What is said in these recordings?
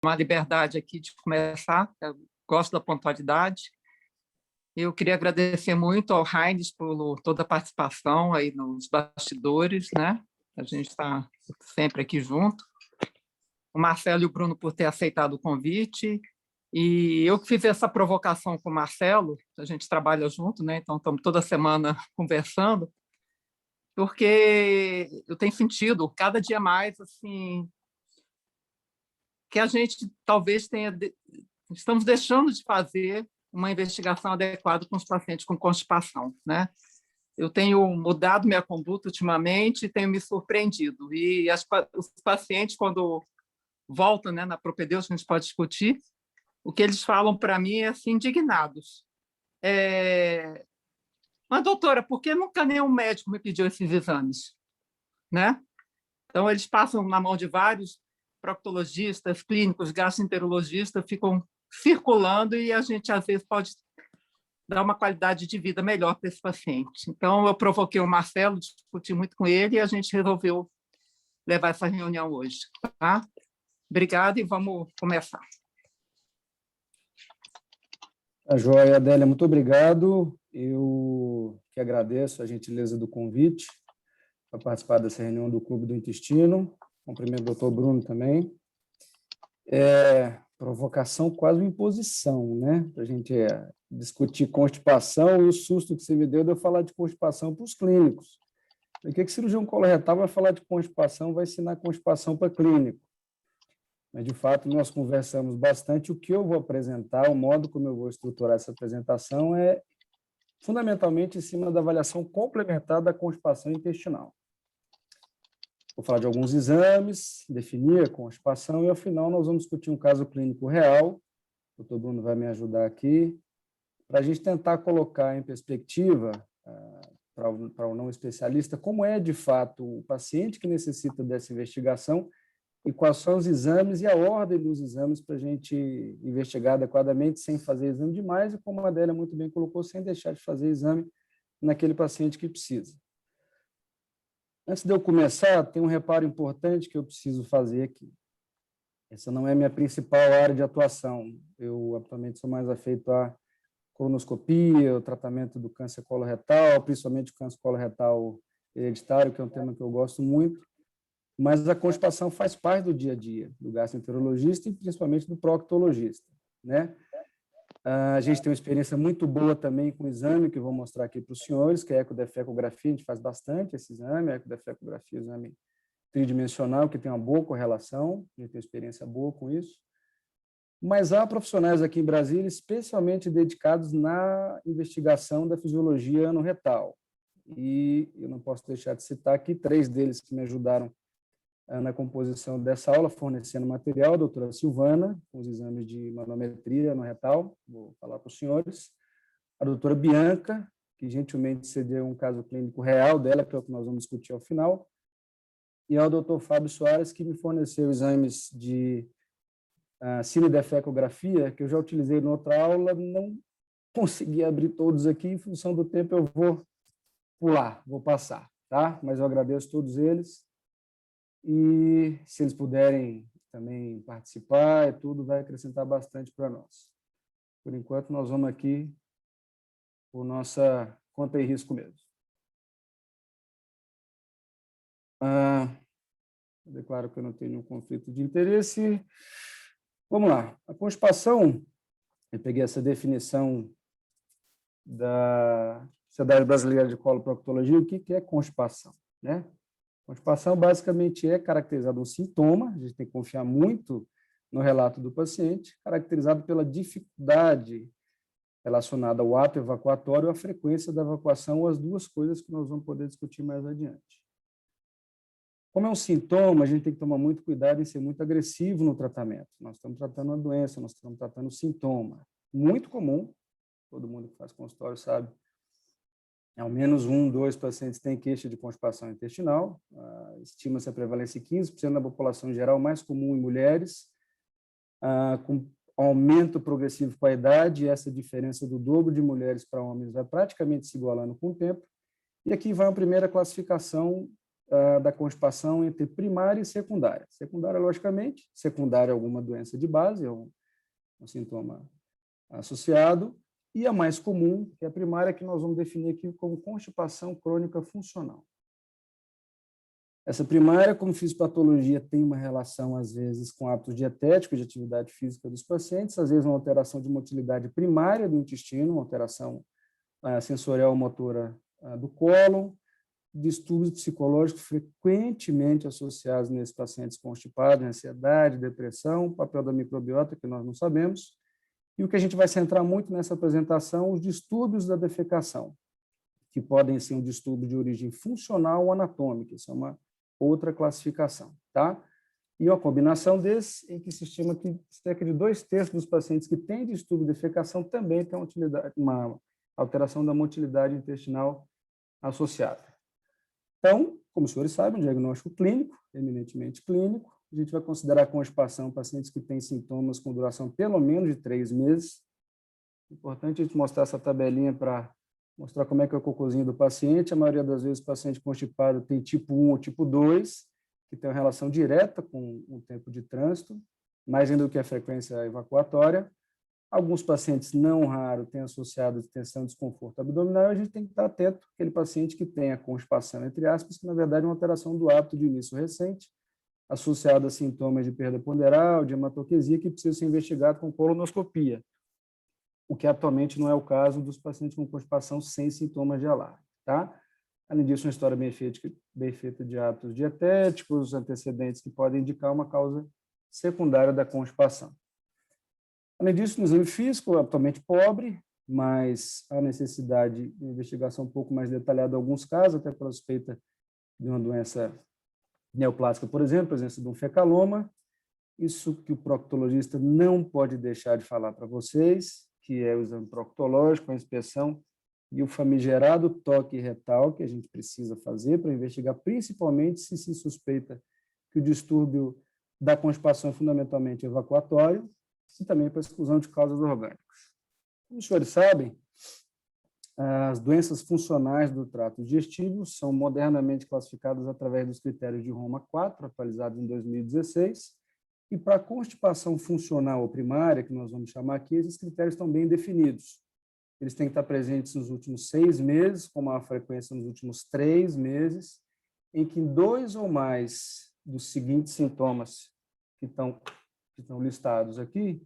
uma liberdade aqui de começar, eu gosto da pontualidade. Eu queria agradecer muito ao Heinz por toda a participação aí nos bastidores, né? A gente está sempre aqui junto. O Marcelo e o Bruno por ter aceitado o convite. E eu que fiz essa provocação com o Marcelo, a gente trabalha junto, né? Então estamos toda semana conversando, porque eu tenho sentido cada dia mais assim que a gente talvez estamos deixando de fazer uma investigação adequada com os pacientes com constipação, né? Eu tenho mudado minha conduta ultimamente e tenho me surpreendido. E os pacientes, quando voltam, né, na propedêutica, a gente pode discutir, o que eles falam para mim é assim, indignados. Mas, doutora, por que nunca nenhum médico me pediu esses exames? Né? Então, eles passam na mão de vários proctologistas, clínicos, gastroenterologistas, ficam circulando e a gente, às vezes, pode dar uma qualidade de vida melhor para esse paciente. Então, eu provoquei o Marcelo, discuti muito com ele e a gente resolveu levar essa reunião hoje. Tá? Obrigada e vamos começar. A joia, Adélia, muito obrigado. Eu que agradeço a gentileza do convite para participar dessa reunião do Clube do Intestino. Cumprimento o doutor Bruno também. Provocação, quase uma imposição, né? Para a gente discutir constipação, e o susto que você me deu de eu falar de constipação para os clínicos. O que cirurgião coloretal vai falar de constipação, vai ensinar constipação para clínico? Mas, de fato, nós conversamos bastante. O que eu vou apresentar, o modo como eu vou estruturar essa apresentação é fundamentalmente em cima da avaliação complementar da constipação intestinal. Vou falar de alguns exames, definir a constipação e, ao final, nós vamos discutir um caso clínico real. O doutor Bruno vai me ajudar aqui, para a gente tentar colocar em perspectiva, para o não especialista, como é, de fato, o paciente que necessita dessa investigação e quais são os exames e a ordem dos exames para a gente investigar adequadamente, sem fazer exame demais e, como a Adélia muito bem colocou, sem deixar de fazer exame naquele paciente que precisa. Antes de eu começar, tem um reparo importante que eu preciso fazer aqui. Essa não é a minha principal área de atuação. Eu, atualmente, sou mais afeito à colonoscopia, o tratamento do câncer coloretal, principalmente o câncer coloretal hereditário, que é um tema que eu gosto muito, mas a constipação faz parte do dia a dia do gastroenterologista e principalmente do proctologista, né? A gente tem uma experiência muito boa também com o exame, que eu vou mostrar aqui para os senhores, que é a ecodefecografia. A gente faz bastante esse exame, a ecodefecografia é um exame tridimensional, que tem uma boa correlação, a gente tem experiência boa com isso. Mas há profissionais aqui em Brasília especialmente dedicados na investigação da fisiologia anorretal. E eu não posso deixar de citar aqui 3 deles que me ajudaram na composição dessa aula, fornecendo material: a doutora Silvana, com os exames de manometria anorretal, vou falar para os senhores; a doutora Bianca, que gentilmente cedeu um caso clínico real dela, que é o que nós vamos discutir ao final; e ao doutor Fábio Soares, que me forneceu exames de cinedefecografia, que eu já utilizei em outra aula, não consegui abrir todos aqui, em função do tempo eu vou pular, vou passar, tá? Mas eu agradeço a todos eles. E se eles puderem também participar, tudo vai acrescentar bastante para nós. Por enquanto, nós vamos aqui por nossa conta e risco mesmo. Eu declaro que eu não tenho nenhum conflito de interesse. Vamos lá. A constipação, eu peguei essa definição da Sociedade Brasileira de Coloproctologia. O que é constipação, né? Constipação, basicamente, é caracterizado um sintoma, a gente tem que confiar muito no relato do paciente, caracterizado pela dificuldade relacionada ao ato evacuatório, a frequência da evacuação, ou as duas coisas que nós vamos poder discutir mais adiante. Como é um sintoma, a gente tem que tomar muito cuidado em ser muito agressivo no tratamento. Nós estamos tratando uma doença, nós estamos tratando um sintoma. Muito comum, todo mundo que faz consultório sabe, ao menos 1, 2 pacientes têm queixa de constipação intestinal. Estima-se a prevalência em 15% da população geral, mais comum em mulheres, com aumento progressivo com a idade, e essa diferença do dobro de mulheres para homens vai praticamente se igualando com o tempo. E aqui vai a primeira classificação da constipação entre primária e secundária. Secundária, logicamente, secundária é alguma doença de base, é um sintoma associado, e a mais comum, que é a primária, que nós vamos definir aqui como constipação crônica funcional. Essa primária, como fisiopatologia, tem uma relação, às vezes, com hábitos dietéticos de atividade física dos pacientes, às vezes uma alteração de motilidade primária do intestino, uma alteração sensorial motora do cólon, distúrbios psicológicos frequentemente associados nesses pacientes constipados, ansiedade, depressão, papel da microbiota, que nós não sabemos, e o que a gente vai centrar muito nessa apresentação, os distúrbios da defecação, que podem ser um distúrbio de origem funcional ou anatômica, isso é uma outra classificação, tá? E uma combinação desses, em que se estima que cerca de 2/3 dos pacientes que têm distúrbio de defecação também têm uma alteração da motilidade intestinal associada. Então, como os senhores sabem, um diagnóstico clínico, eminentemente clínico, a gente vai considerar a constipação pacientes que têm sintomas com duração pelo menos de 3 meses. É importante a gente mostrar essa tabelinha para mostrar como é que é o cocôzinho do paciente. A maioria das vezes o paciente constipado tem tipo 1 ou tipo 2, que tem uma relação direta com o tempo de trânsito, mais ainda do que a frequência evacuatória. Alguns pacientes, não raro, têm associado tensão e desconforto abdominal, e a gente tem que estar atento àquele paciente que tem a constipação, entre aspas, que na verdade é uma alteração do hábito de início recente, associado a sintomas de perda ponderal, de hematoquesia, que precisa ser investigado com colonoscopia, o que atualmente não é o caso dos pacientes com constipação sem sintomas de alarme, tá? Além disso, uma história bem feita de hábitos dietéticos, antecedentes que podem indicar uma causa secundária da constipação. Além disso, no exame físico, atualmente pobre, mas há necessidade de investigação um pouco mais detalhada em alguns casos, até pela suspeita de uma doença neoplásica, por exemplo, presença de um fecaloma. Isso que o proctologista não pode deixar de falar para vocês, que é o exame proctológico, a inspeção e o famigerado toque retal, que a gente precisa fazer para investigar, principalmente se suspeita que o distúrbio da constipação é fundamentalmente evacuatório, e também para a exclusão de causas orgânicas. Como os senhores sabem, as doenças funcionais do trato digestivo são modernamente classificadas através dos critérios de Roma 4, atualizados em 2016, e para a constipação funcional ou primária, que nós vamos chamar aqui, esses critérios estão bem definidos. Eles têm que estar presentes nos últimos 6 meses, com uma frequência nos últimos 3 meses, em que 2 ou mais dos seguintes sintomas que estão listados aqui,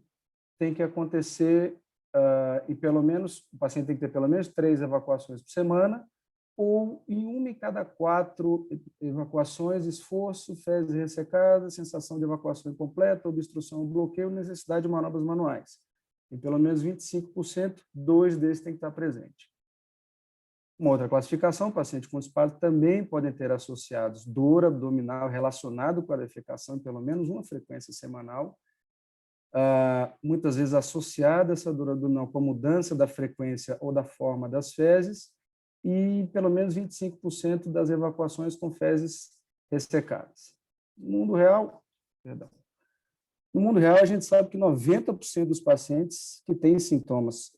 tem que acontecer, e pelo menos, o paciente tem que ter pelo menos 3 evacuações por semana, ou em 1 em cada 4 evacuações, esforço, fezes ressecadas, sensação de evacuação incompleta, obstrução, bloqueio, necessidade de manobras manuais. Em pelo menos 25%, 2 desses têm que estar presentes. Uma outra classificação, pacientes constipados também podem ter associados dor abdominal relacionado com a defecação em pelo menos uma frequência semanal, muitas vezes associada essa dor abdominal com a mudança da frequência ou da forma das fezes, e pelo menos 25% das evacuações com fezes ressecadas. No mundo real, a gente sabe que 90% dos pacientes que têm sintomas,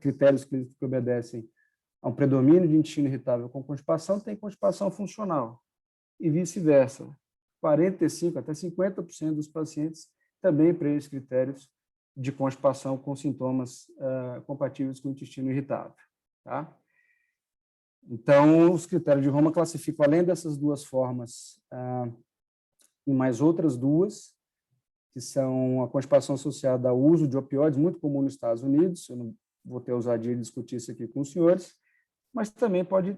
critérios clínicos que obedecem a um predomínio de intestino irritável com constipação, têm constipação funcional, e vice-versa. 45% até 50% dos pacientes também preenchem critérios de constipação com sintomas compatíveis com o intestino irritável, tá? Então, os critérios de Roma classificam, além dessas 2 formas, em mais outras 2, que são a constipação associada ao uso de opioides, muito comum nos Estados Unidos. Eu não vou ter ousadia de discutir isso aqui com os senhores, mas também pode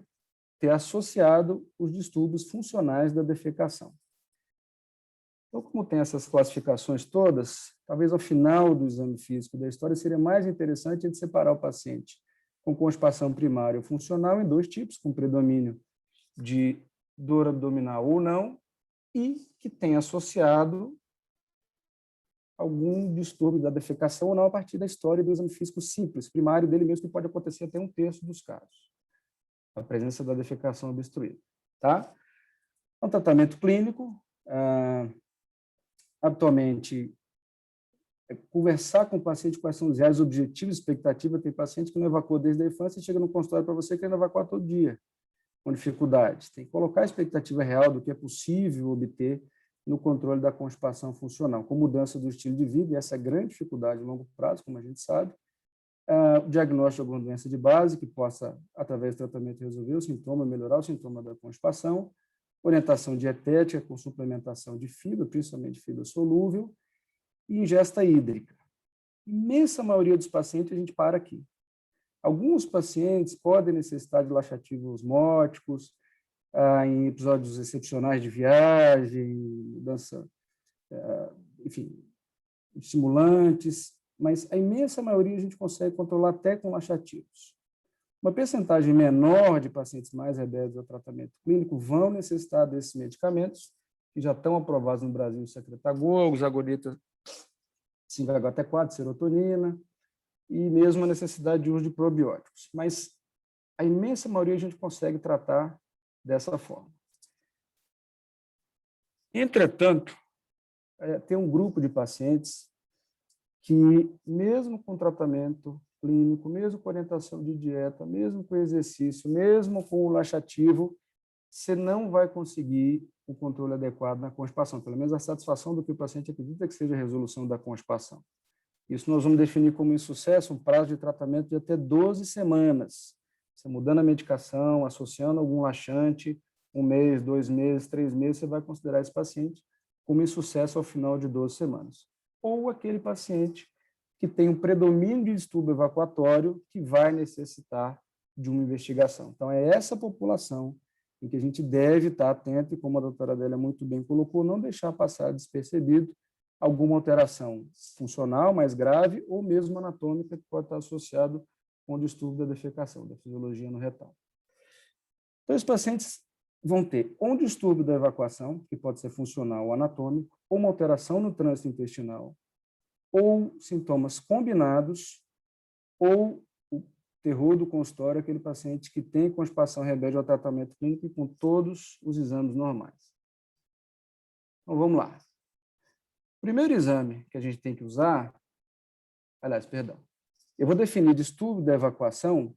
ter associado os distúrbios funcionais da defecação. Então, como tem essas classificações todas, talvez ao final do exame físico da história seria mais interessante a gente separar o paciente com constipação primária ou funcional em 2 tipos, com predomínio de dor abdominal ou não, e que tem associado algum distúrbio da defecação ou não a partir da história do exame físico simples, primário dele mesmo, que pode acontecer até 1/3 dos casos, a presença da defecação obstruída. Tá? Um tratamento clínico, atualmente, conversar com o paciente quais são os reais objetivos e expectativas. Tem paciente que não evacuou desde a infância e chega no consultório para você querendo evacuar todo dia. com dificuldades. Tem que colocar a expectativa real do que é possível obter no controle da constipação funcional, com mudança do estilo de vida, e essa é a grande dificuldade a longo prazo, como a gente sabe, o diagnóstico de alguma doença de base que possa, através do tratamento, resolver o sintoma, melhorar o sintoma da constipação, orientação dietética com suplementação de fibra, principalmente fibra solúvel, e ingesta hídrica. Imensa maioria dos pacientes a gente para aqui. Alguns pacientes podem necessitar de laxativos osmóticos, em episódios excepcionais de viagem, mudança, enfim, estimulantes, mas a imensa maioria a gente consegue controlar até com laxativos. Uma percentagem menor de pacientes mais rebeldes ao tratamento clínico vão necessitar desses medicamentos, que já estão aprovados no Brasil, o secretagogue, os agonitas 5-HT4, serotonina, e mesmo a necessidade de uso de probióticos. Mas a imensa maioria a gente consegue tratar dessa forma. Entretanto, tem um grupo de pacientes que, mesmo com tratamento clínico, mesmo com orientação de dieta, mesmo com exercício, mesmo com o laxativo, você não vai conseguir o controle adequado na constipação, pelo menos a satisfação do que o paciente acredita que seja a resolução da constipação. Isso nós vamos definir como insucesso um prazo de tratamento de até 12 semanas. Você mudando a medicação, associando algum laxante, 1 mês, 2 meses, 3 meses, você vai considerar esse paciente como insucesso ao final de 12 semanas. Ou aquele paciente que tem um predomínio de distúrbio evacuatório que vai necessitar de uma investigação. Então, é essa população em que a gente deve estar atento e, como a doutora Adélia muito bem colocou, não deixar passar despercebido alguma alteração funcional mais grave ou mesmo anatômica que pode estar associado com o distúrbio da defecação, da fisiologia no retal. Então, os pacientes vão ter um distúrbio da evacuação, que pode ser funcional ou anatômico, ou uma alteração no trânsito intestinal, ou sintomas combinados, ou o terror do consultório, aquele paciente que tem constipação rebelde ao tratamento clínico com todos os exames normais. Então, vamos lá. O primeiro exame que a gente tem que usar, eu vou definir distúrbio da evacuação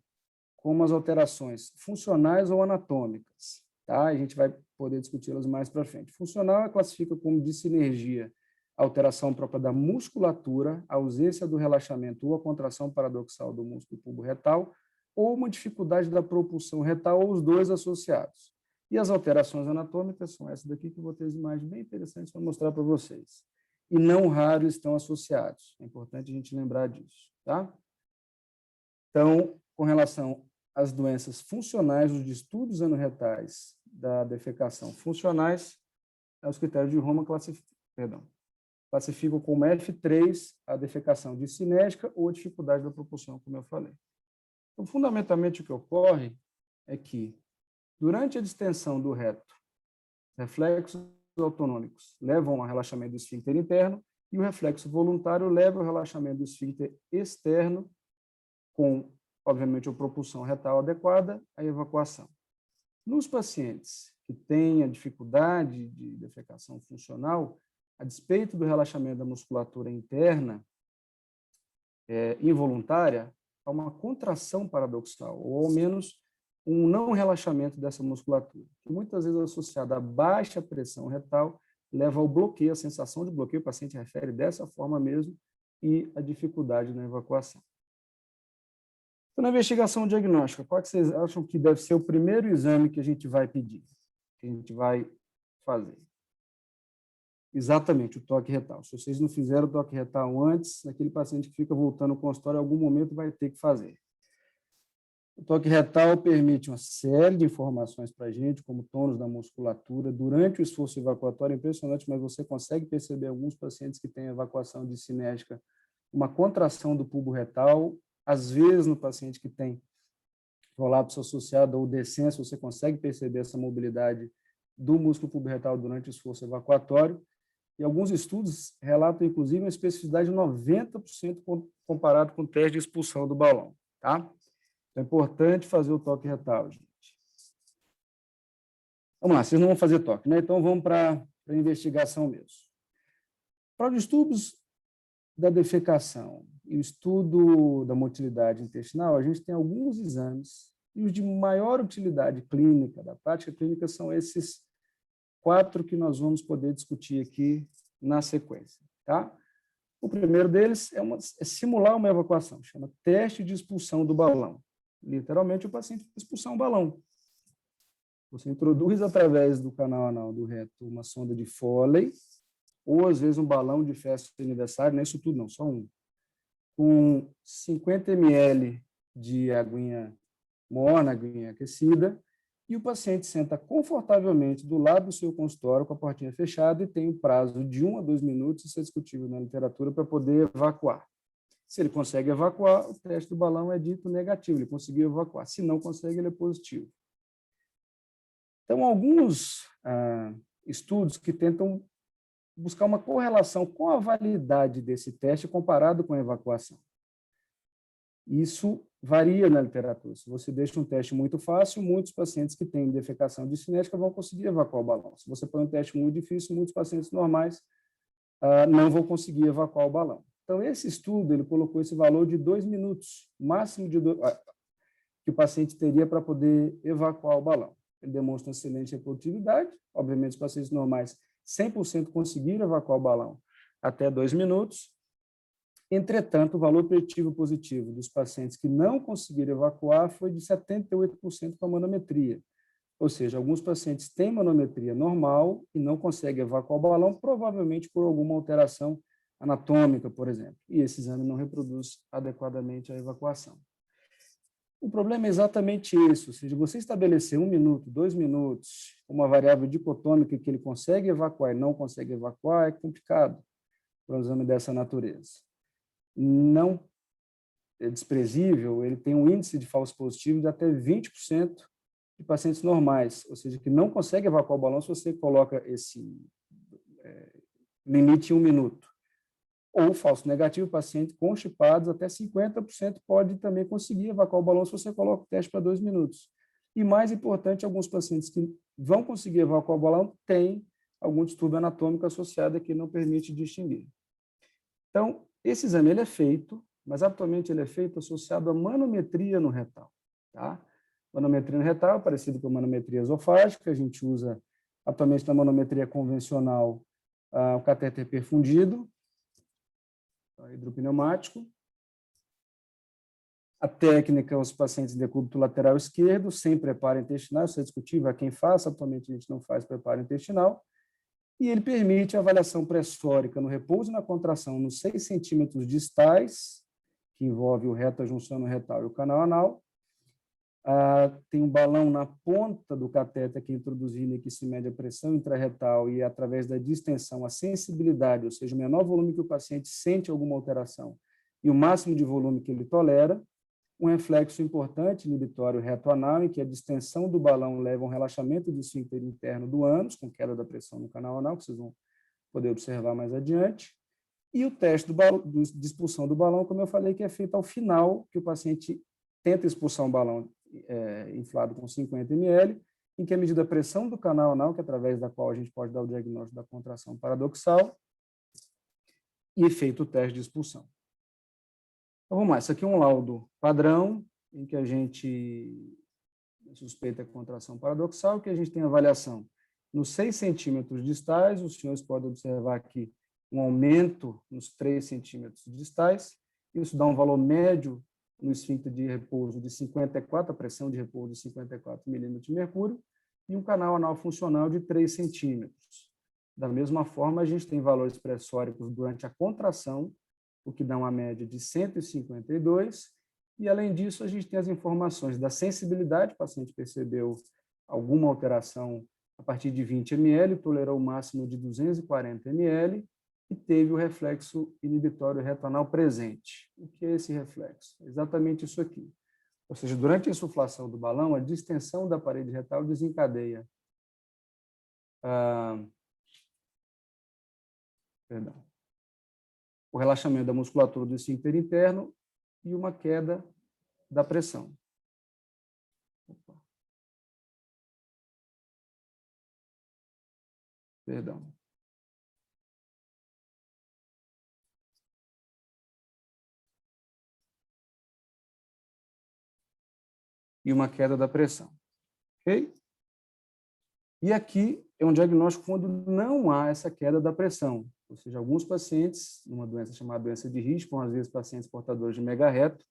como as alterações funcionais ou anatômicas, tá? A gente vai poder discuti-las mais para frente. Funcional classifica como dissinergia, alteração própria da musculatura, ausência do relaxamento ou a contração paradoxal do músculo pubo-retal, ou uma dificuldade da propulsão retal, ou os dois associados. E as alterações anatômicas são essas daqui, que eu vou ter as imagens bem interessantes para mostrar para vocês. E não raro estão associados. É importante a gente lembrar disso, tá? Então, com relação às doenças funcionais, os distúrbios anorretais da defecação funcionais, os critérios de Roma classificam como F3 a defecação discinética ou a dificuldade da propulsão, como eu falei. Então, fundamentalmente, o que ocorre é que, durante a distensão do reto, reflexos autonômicos levam ao relaxamento do esfíncter interno e o reflexo voluntário leva ao relaxamento do esfíncter externo com, obviamente, a propulsão retal adequada, a evacuação. Nos pacientes que têm a dificuldade de defecação funcional, a despeito do relaxamento da musculatura interna involuntária, há uma contração paradoxal, ou ao menos um não relaxamento dessa musculatura, que muitas vezes associada à baixa pressão retal, leva ao bloqueio, a sensação de bloqueio, o paciente refere dessa forma mesmo, e a dificuldade na evacuação. Então, na investigação diagnóstica, qual que vocês acham que deve ser o primeiro exame que a gente vai pedir, que a gente vai fazer? Exatamente, o toque retal. Se vocês não fizeram o toque retal antes, aquele paciente que fica voltando ao consultório, em algum momento vai ter que fazer. O toque retal permite uma série de informações para a gente, como tônus da musculatura. Durante o esforço evacuatório, é impressionante, mas você consegue perceber alguns pacientes que têm evacuação discinética, uma contração do bulbo retal. Às vezes, no paciente que tem prolapso associado ou descenso, você consegue perceber essa mobilidade do músculo pubo-retal durante o esforço evacuatório. E alguns estudos relatam, inclusive, uma especificidade de 90% comparado com o teste de expulsão do balão, tá? Então, é importante fazer o toque retal, gente. Vamos lá, vocês não vão fazer toque, né? Então, vamos para a investigação mesmo. Para os distúrbios da defecação e o estudo da motilidade intestinal, a gente tem alguns exames E os de maior utilidade clínica, da prática clínica, são esses 4 que nós vamos poder discutir aqui na sequência. Tá? O primeiro deles é simular uma evacuação, chama teste de expulsão do balão. Literalmente, o paciente vai expulsar um balão. Você introduz através do canal anal do reto uma sonda de Foley, ou às vezes um balão de festa aniversário, não é isso tudo não, só um, com 50 ml de aguinha morna, aguinha aquecida, e o paciente senta confortavelmente do lado do seu consultório com a portinha fechada e tem um prazo de 1 a 2 minutos, isso é discutível na literatura, para poder evacuar. Se ele consegue evacuar, o teste do balão é dito negativo, ele conseguiu evacuar. Se não consegue, ele é positivo. Então, alguns estudos que tentam buscar uma correlação com a validade desse teste comparado com a evacuação. Isso varia na literatura. Se você deixa um teste muito fácil, muitos pacientes que têm defecação discinética vão conseguir evacuar o balão. Se você põe um teste muito difícil, muitos pacientes normais não vão conseguir evacuar o balão. Então, esse estudo ele colocou esse valor de 2 minutos, máximo de que o paciente teria para poder evacuar o balão. Ele demonstra uma excelente reprodutividade. Obviamente, os pacientes normais 100% conseguiram evacuar o balão até 2 minutos. Entretanto, o valor preditivo positivo dos pacientes que não conseguiram evacuar foi de 78% com a manometria. Ou seja, alguns pacientes têm manometria normal e não conseguem evacuar o balão, provavelmente por alguma alteração anatômica, por exemplo. E esse exame não reproduz adequadamente a evacuação. O problema é exatamente isso, ou seja, você estabelecer 1 minuto, 2 minutos, uma variável dicotômica que ele consegue evacuar e não consegue evacuar, é complicado para um exame dessa natureza. Não é desprezível, ele tem um índice de falso positivo de até 20% de pacientes normais, ou seja, que não consegue evacuar o balão se você coloca esse limite em 1 minuto. Ou falso negativo, paciente constipados, até 50% pode também conseguir evacuar o balão se você coloca o teste para 2 minutos. E mais importante, alguns pacientes que vão conseguir evacuar o balão têm algum distúrbio anatômico associado que não permite distinguir. Então, esse exame ele é feito, mas atualmente ele é feito associado à manometria no retal. Tá? Manometria no retal é parecido com a manometria esofágica, a gente usa atualmente na convencional o catéter perfundido, hidropneumático. A técnica, os pacientes de decúbito lateral esquerdo, sem preparo intestinal, isso é discutível, a quem faça, atualmente a gente não faz preparo intestinal, e ele permite a avaliação pressórica no repouso e na contração nos 6 centímetros distais, que envolve o reto, a junção no retal e o canal anal. Tem um balão na ponta do catéter que é introduzido e que se mede a pressão intrarretal e, através da distensão, a sensibilidade, ou seja, o menor volume que o paciente sente alguma alteração e o máximo de volume que ele tolera. Um reflexo importante inibitório reto-anal, em que a distensão do balão leva a um relaxamento do esfíncter interno do ânus, com queda da pressão no canal anal, que vocês vão poder observar mais adiante. E o teste de expulsão do balão, como eu falei, que é feito ao final, que o paciente tenta expulsar um balão inflado com 50 ml, em que é medida a pressão do canal anal, que é através da qual a gente pode dar o diagnóstico da contração paradoxal, e feito o teste de expulsão. Então, vamos lá, isso aqui é um laudo padrão, em que a gente suspeita a contração paradoxal, que a gente tem avaliação nos 6 centímetros distais, os senhores podem observar aqui um aumento nos 3 centímetros distais, isso dá um valor médio no esfíncter de repouso de 54, a pressão de repouso de 54 milímetros de mercúrio, e um canal anal funcional de 3 centímetros. Da mesma forma, a gente tem valores pressóricos durante a contração, o que dá uma média de 152, e, além disso, a gente tem as informações da sensibilidade, o paciente percebeu alguma alteração a partir de 20 ml, tolerou o máximo de 240 ml, e teve o reflexo inibitório reto-anal presente. O que é esse reflexo? É exatamente isso aqui. Ou seja, durante a insuflação do balão, a distensão da parede retal desencadeia o relaxamento da musculatura do esfíncter interno e uma queda da pressão. Perdão. e uma queda da pressão. Ok? E aqui é um diagnóstico quando não há essa queda da pressão. Ou seja, alguns pacientes, numa doença chamada doença de Hirschsprung, às vezes pacientes portadores de megareto,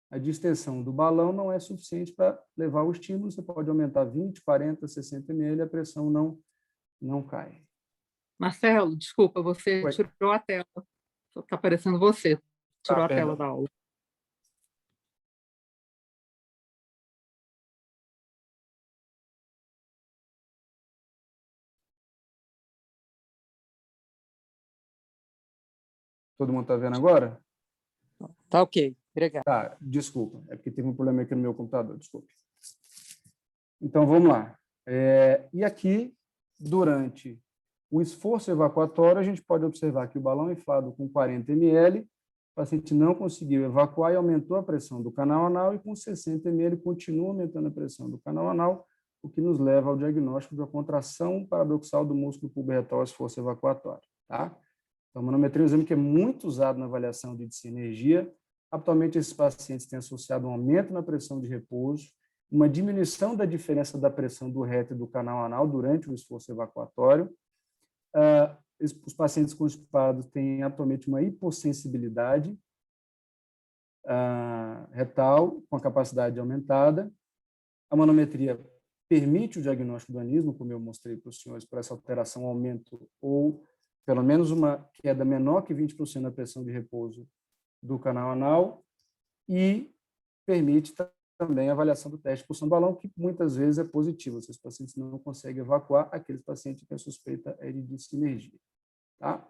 a distensão do balão não é suficiente para levar o estímulo, você pode aumentar 20, 40, 60 ml, a pressão não cai. Marcelo, desculpa, você Oi. tirou a tela. Está aparecendo você. Tirou a tela Perdão. da aula. Todo mundo está vendo agora? Tá ok, obrigada. Tá, desculpa, é porque teve um problema aqui no meu computador, desculpe. Então, vamos lá. E aqui, durante o esforço evacuatório, a gente pode observar que o balão inflado com 40 ml, o paciente não conseguiu evacuar e aumentou a pressão do canal anal, e com 60 ml continua aumentando a pressão do canal anal, o que nos leva ao diagnóstico da contração paradoxal do músculo pubo-retal ao esforço evacuatório. Tá? Então, a manometria é um exame que é muito usado na avaliação de dissinergia. Atualmente, esses pacientes têm associado um aumento na pressão de repouso, uma diminuição da diferença da pressão do reto e do canal anal durante o esforço evacuatório. Os pacientes constipados têm atualmente uma hipossensibilidade retal com a capacidade aumentada. A manometria permite o diagnóstico do anismo, como eu mostrei para os senhores, por essa alteração, aumento ou pelo menos uma queda menor que 20% na pressão de repouso do canal anal, e permite também a avaliação do teste de pulsão do balão, que muitas vezes é positivo. Se os pacientes não conseguem evacuar, aqueles pacientes que a suspeita é de dissinergia. Tá?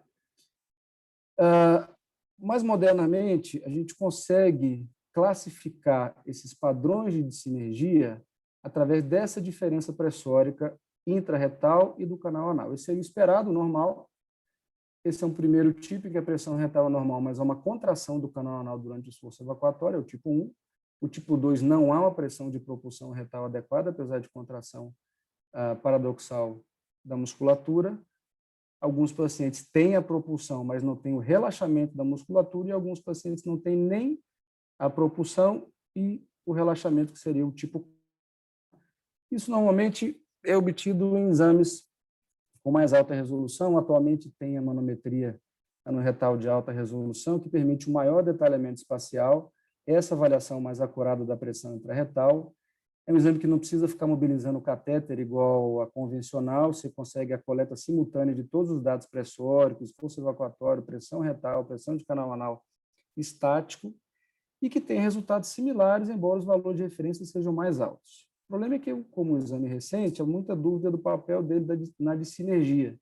Mais modernamente, a gente consegue classificar esses padrões de dissinergia através dessa diferença pressórica intrarretal e do canal anal. Esse é o esperado, normal. Esse é um primeiro tipo, que a pressão retal é normal, mas há uma contração do canal anal durante o esforço evacuatório, é o tipo 1. O tipo 2 não há uma pressão de propulsão retal adequada, apesar de contração paradoxal da musculatura. Alguns pacientes têm a propulsão, mas não têm o relaxamento da musculatura, e alguns pacientes não têm nem a propulsão e o relaxamento, que seria o tipo 4. Isso normalmente é obtido em exames com mais alta resolução. Atualmente tem a manometria anorretal de alta resolução, que permite um maior detalhamento espacial, essa avaliação mais acurada da pressão intrarretal. É um exame que não precisa ficar mobilizando o catéter igual a convencional, você consegue a coleta simultânea de todos os dados pressóricos, esforço evacuatório, pressão retal, pressão de canal anal estático, e que tem resultados similares, embora os valores de referência sejam mais altos. O problema é que, como um exame recente, há muita dúvida do papel dele na dissinergia.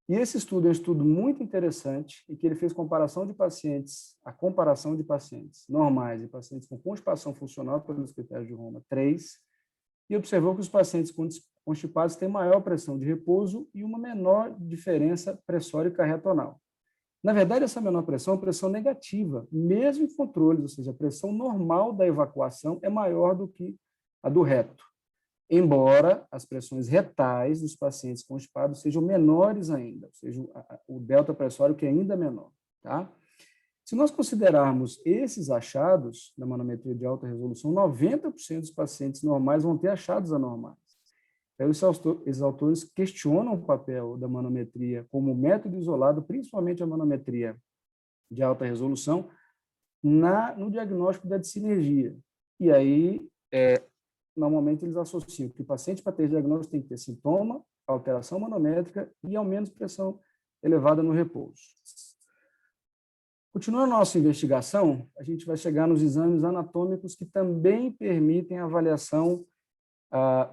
E esse estudo é um estudo muito interessante, em que ele fez comparação de pacientes normais e pacientes com constipação funcional pelos critérios de Roma 3, e observou que os pacientes constipados têm maior pressão de repouso e uma menor diferença pressórica retonal. Na verdade, essa menor pressão é pressão negativa, mesmo em controles, ou seja, a pressão normal da evacuação é maior do que a do reto, embora as pressões retais dos pacientes constipados sejam menores ainda, ou seja, o delta pressórico é ainda menor. Tá? Se nós considerarmos esses achados da manometria de alta resolução, 90% dos pacientes normais vão ter achados anormais. Então, esses autores questionam o papel da manometria como método isolado, principalmente a manometria de alta resolução, no diagnóstico da dissinergia. E aí, normalmente, eles associam que o paciente, para ter diagnóstico, tem que ter sintoma, alteração manométrica e, ao menos, pressão elevada no repouso. Continuando a nossa investigação, a gente vai chegar nos exames anatômicos que também permitem a avaliação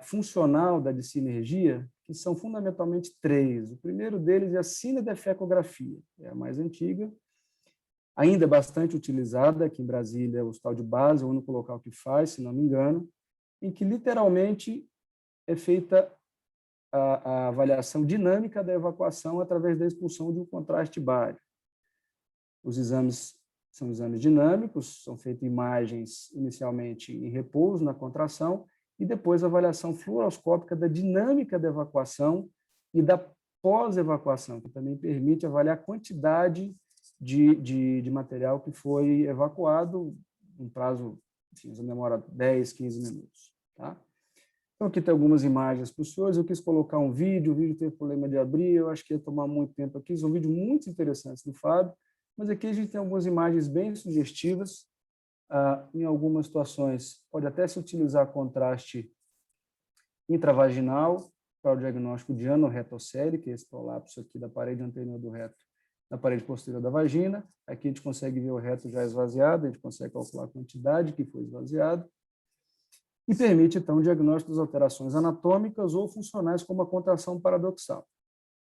funcional da dissinergia, que são fundamentalmente 3. O primeiro deles é a cinedefecografia, é a mais antiga, ainda bastante utilizada, aqui em Brasília, o Hospital de Base, o único local que faz, se não me engano, em que literalmente é feita a avaliação dinâmica da evacuação através da expulsão de um contraste bárico. Os exames são exames dinâmicos, são feitas imagens inicialmente em repouso, na contração, e depois a avaliação fluoroscópica da dinâmica da evacuação e da pós-evacuação, que também permite avaliar a quantidade de material que foi evacuado, um prazo, enfim, demora 10, 15 minutos. tá? Então, aqui tem algumas imagens para os senhores. Eu quis colocar um vídeo, o vídeo teve problema de abrir, eu acho que ia tomar muito tempo aqui. São vídeos muito interessantes do Fábio, mas aqui a gente tem algumas imagens bem sugestivas. Em algumas situações, pode até se utilizar contraste intravaginal para o diagnóstico de anorretocele, que é esse prolapso aqui da parede anterior do reto, na parede posterior da vagina. Aqui a gente consegue ver o reto já esvaziado, a gente consegue calcular a quantidade que foi esvaziado, e permite, então, o diagnóstico das alterações anatômicas ou funcionais, como a contração paradoxal.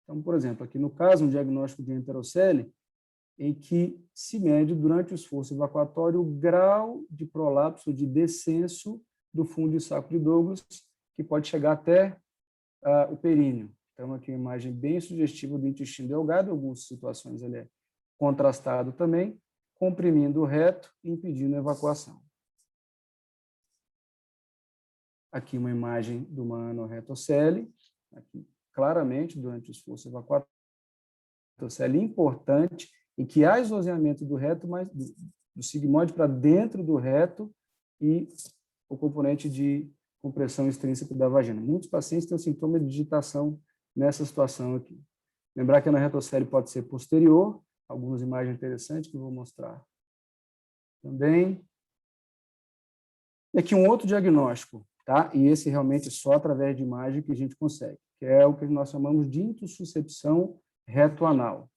Então, por exemplo, aqui no caso, um diagnóstico de enterocele, em que se mede, durante o esforço evacuatório, o grau de prolapso, de descenso do fundo de saco de Douglas, que pode chegar até o períneo. Então, aqui uma imagem bem sugestiva do intestino delgado, em algumas situações ele é contrastado também, comprimindo o reto e impedindo a evacuação. Aqui uma imagem de uma anorretocele, aqui claramente durante o esforço evacuatório, enterocele importante, em que há esvaziamento do reto, mas do sigmoide para dentro do reto e o componente de compressão extrínseca da vagina. Muitos pacientes têm sintoma de digitação nessa situação aqui. Lembrar que a anorretocele pode ser posterior, algumas imagens interessantes que eu vou mostrar também. E aqui um outro diagnóstico, tá? E esse realmente só através de imagem que a gente consegue, que é o que nós chamamos de intussuscepção reto-anal,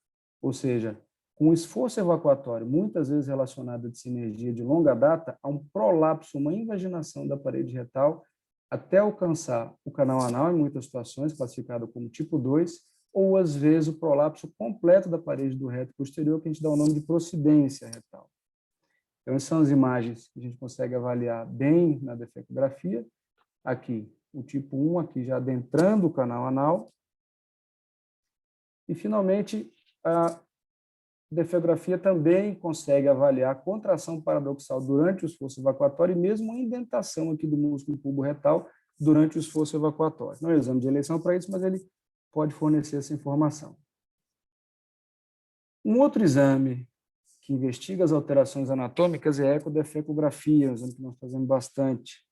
ou seja, com esforço evacuatório, muitas vezes relacionado a sinergia de longa data, há um prolapso, uma invaginação da parede retal até alcançar o canal anal, em muitas situações, classificado como tipo 2, ou, às vezes, o prolapso completo da parede do reto posterior, que a gente dá o nome de procidência retal. Então, essas são as imagens que a gente consegue avaliar bem na defecografia. Aqui, o tipo 1, aqui já adentrando o canal anal. E, finalmente, a defecografia também consegue avaliar a contração paradoxal durante o esforço evacuatório e mesmo a indentação aqui do músculo pubo-retal durante o esforço evacuatório. Não é um exame de eleição para isso, mas ele pode fornecer essa informação. Um outro exame que investiga as alterações anatômicas é a ecodefecografia, um exame que nós fazemos bastante,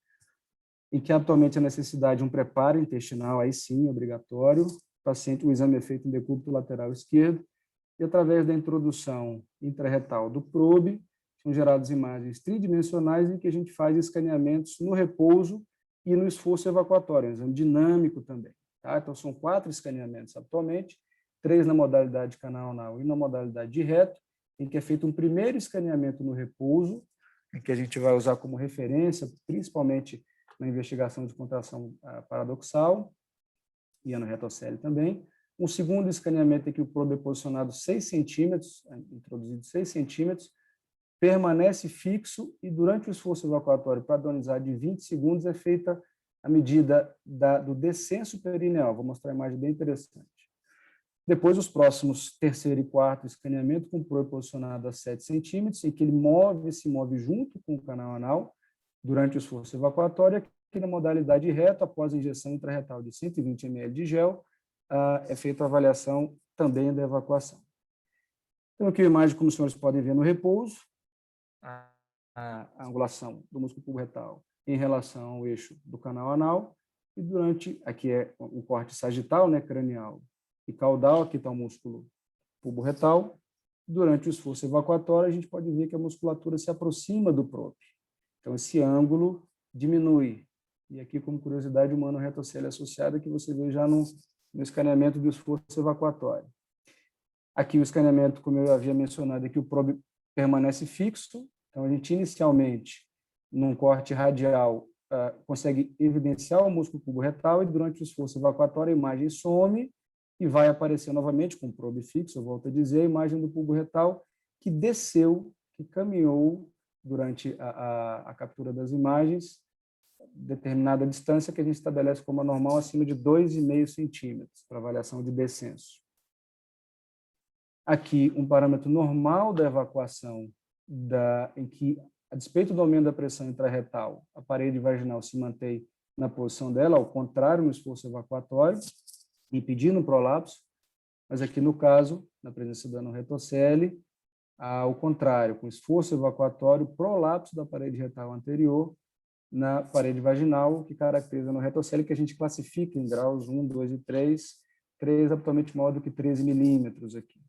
em que atualmente a necessidade de um preparo intestinal, aí sim, obrigatório. O exame é feito em decúbito lateral esquerdo, e através da introdução intrarretal do probe, são geradas imagens tridimensionais em que a gente faz escaneamentos no repouso e no esforço evacuatório, um exame dinâmico também. Tá? Então, são 4 escaneamentos atualmente, 3 na modalidade canal anal e na modalidade de reto, em que é feito um primeiro escaneamento no repouso, em que a gente vai usar como referência, principalmente na investigação de contração paradoxal e anorretocele também. Um segundo escaneamento em que o probe é posicionado 6 centímetros, introduzido 6 centímetros, permanece fixo e durante o esforço evacuatório padronizado de 20 segundos é feita a medida do descenso perineal. Vou mostrar uma imagem bem interessante. Depois, os próximos terceiro e quarto escaneamento com o probe posicionado a 7 centímetros, em que ele se move junto com o canal anal durante o esforço evacuatório. Aqui na modalidade reto, após a injeção intrarretal de 120 ml de gel, é feita a avaliação também da evacuação. Então, aqui a imagem, como os senhores podem ver no repouso, a angulação do músculo pubo-retal em relação ao eixo do canal anal, e durante, aqui é um corte sagital, né, cranial e caudal, aqui está o músculo pubo-retal. Durante o esforço evacuatório, a gente pode ver que a musculatura se aproxima do probe. Então, esse ângulo diminui. E aqui, como curiosidade, uma anorretocele associada que você vê já no escaneamento do esforço evacuatório. Aqui o escaneamento, como eu havia mencionado, aqui o probe permanece fixo. Então, a gente inicialmente, num corte radial, consegue evidenciar o músculo pubo-retal e durante o esforço evacuatório a imagem some e vai aparecer novamente com o probe fixo, eu volto a dizer, a imagem do pubo-retal que desceu, que caminhou durante a captura das imagens, determinada distância que a gente estabelece como anormal acima de 2,5 centímetros para avaliação de descenso. Aqui, um parâmetro normal da evacuação, em que, a despeito do aumento da pressão intrarretal, a parede vaginal se mantém na posição dela, ao contrário no esforço evacuatório, impedindo o prolapso, mas aqui no caso, na presença da anorretocele, ao contrário, com esforço evacuatório, prolapso da parede retal anterior, na parede vaginal, que caracteriza no retocele, que a gente classifica em graus 1, 2 e 3, 3 habitualmente maior do que 13 milímetros aqui.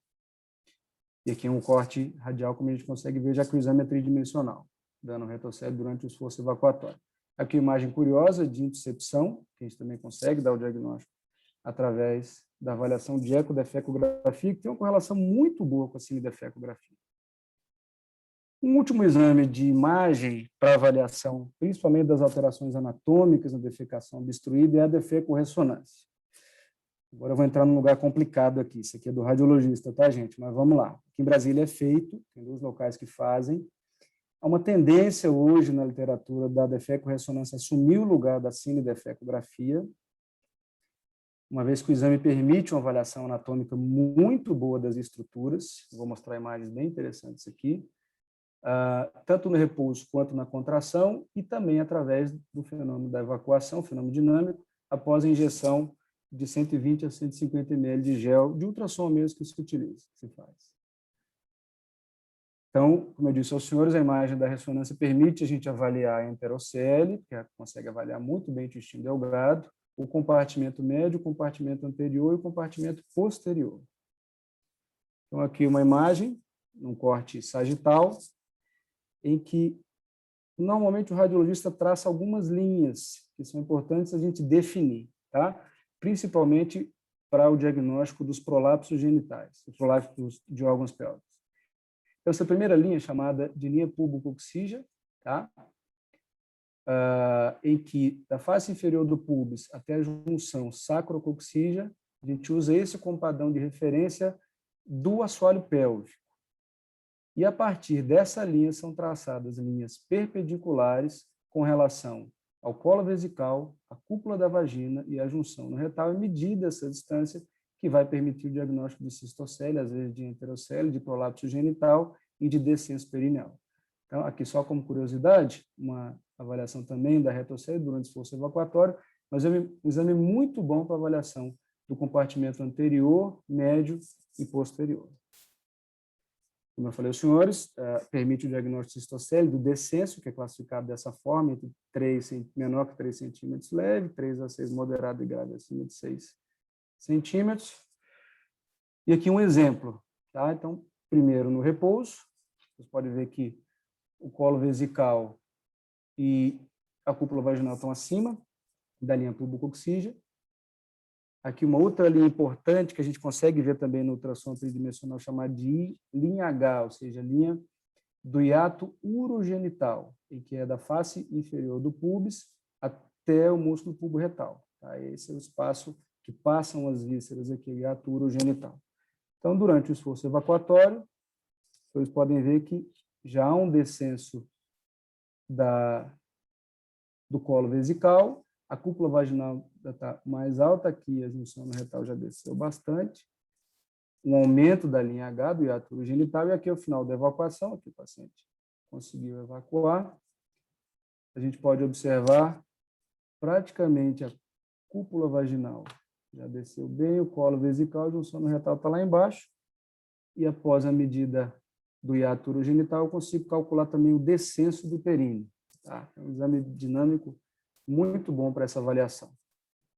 E aqui é um corte radial, como a gente consegue ver, já que o exame é tridimensional, dando retocele durante o esforço evacuatório. Aqui uma imagem curiosa de intuscepção, que a gente também consegue dar o diagnóstico através da avaliação de ecodefecografia, que tem uma correlação muito boa com a cinedefecografia. Um último exame de imagem para avaliação, principalmente das alterações anatômicas na defecação obstruída, é a defecorressonância. Agora eu vou entrar num lugar complicado aqui, isso aqui é do radiologista, tá, gente? Mas vamos lá. Aqui em Brasília é feito, tem 2 locais que fazem. Há uma tendência hoje na literatura da defecorressonância assumir o lugar da cinedefecografia, uma vez que o exame permite uma avaliação anatômica muito boa das estruturas. Vou mostrar imagens bem interessantes aqui. Tanto no repouso quanto na contração, e também através do fenômeno da evacuação, fenômeno dinâmico, após a injeção de 120 a 150 ml de gel, de ultrassom mesmo que se utiliza, se faz. Então, como eu disse aos senhores, a imagem da ressonância permite a gente avaliar a enterocele, que consegue avaliar muito bem o intestino delgado, o compartimento médio, o compartimento anterior e o compartimento posterior. Então, aqui uma imagem, num corte sagital, em que normalmente o radiologista traça algumas linhas que são importantes a gente definir, tá? Principalmente para o diagnóstico dos prolapsos genitais, os prolapsos de órgãos pélvicos. Então, essa primeira linha é chamada de linha pubococcígea, tá? Em que, da face inferior do púbis até a junção sacrococcígea, a gente usa esse como padrão de referência do assoalho pélvico. E, a partir dessa linha, são traçadas linhas perpendiculares com relação ao colo vesical, à cúpula da vagina e à junção no retal, e medida essa distância que vai permitir o diagnóstico de cistocele, às vezes de enterocele, de prolapso genital e de descenso perineal. Então, aqui só como curiosidade, uma avaliação também da retocele durante o esforço evacuatório, mas é um exame muito bom para avaliação do compartimento anterior, médio e posterior. Como eu falei aos senhores, permite o diagnóstico de cistocele do descenso, que é classificado dessa forma, entre 3, menor que 3 centímetros leve, 3 a 6 moderado e grave acima de 6 centímetros. E aqui um exemplo, tá? Então, primeiro no repouso, vocês podem ver que o colo vesical e a cúpula vaginal estão acima da linha pubococcígea. Aqui uma outra linha importante que a gente consegue ver também no ultrassom tridimensional, chamada de linha H, ou seja, linha do hiato urogenital, em que é da face inferior do púbis até o músculo pubo-retal. Tá? Esse é o espaço que passam as vísceras aqui, o hiato urogenital. Então, durante o esforço evacuatório, vocês podem ver que já há um descenso do colo vesical, a cúpula vaginal está mais alta aqui, a junção no retal já desceu bastante, um aumento da linha H, do hiato urogenital, e aqui é o final da evacuação, aqui o paciente conseguiu evacuar. A gente pode observar praticamente a cúpula vaginal já desceu bem, o colo vesical, a junção no retal está lá embaixo, e após a medida do hiato urogenital, eu consigo calcular também o descenso do períneo. Tá? É um exame dinâmico muito bom para essa avaliação.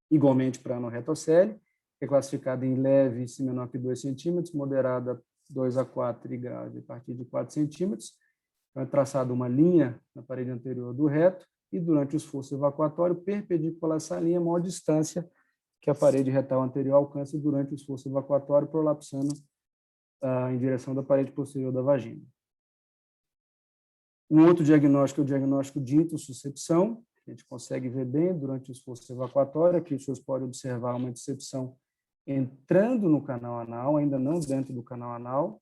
Igualmente para a anorretocele, que é classificada em leve, se menor que 2 centímetros, moderada 2 a 4 e grave a partir de 4 centímetros. Então, é traçada uma linha na parede anterior do reto e, durante o esforço evacuatório, perpendicular a essa linha, a maior distância que a parede retal anterior alcança durante o esforço evacuatório, prolapsando em direção da parede posterior da vagina. Um outro diagnóstico é o diagnóstico de intussuscepção, que a gente consegue ver bem durante o esforço evacuatório. Aqui os senhores podem observar uma intussuscepção entrando no canal anal, ainda não dentro do canal anal.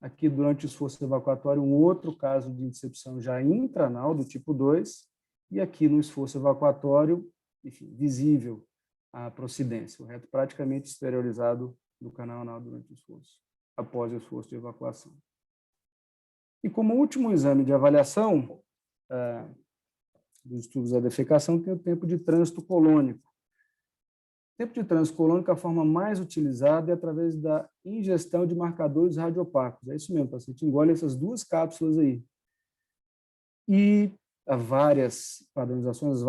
Aqui, durante o esforço evacuatório, um outro caso de intussuscepção já intranal, do tipo 2, e aqui no esforço evacuatório, enfim, visível a procidência, o reto praticamente exteriorizado do canal anal durante o esforço, após o esforço de evacuação. E como último exame de avaliação dos estudos da defecação, tem o tempo de trânsito colônico. O tempo de trânsito colônico, a forma mais utilizada é através da ingestão de marcadores radiopacos. É isso mesmo, o paciente engole essas 2 cápsulas aí. E várias padronizações,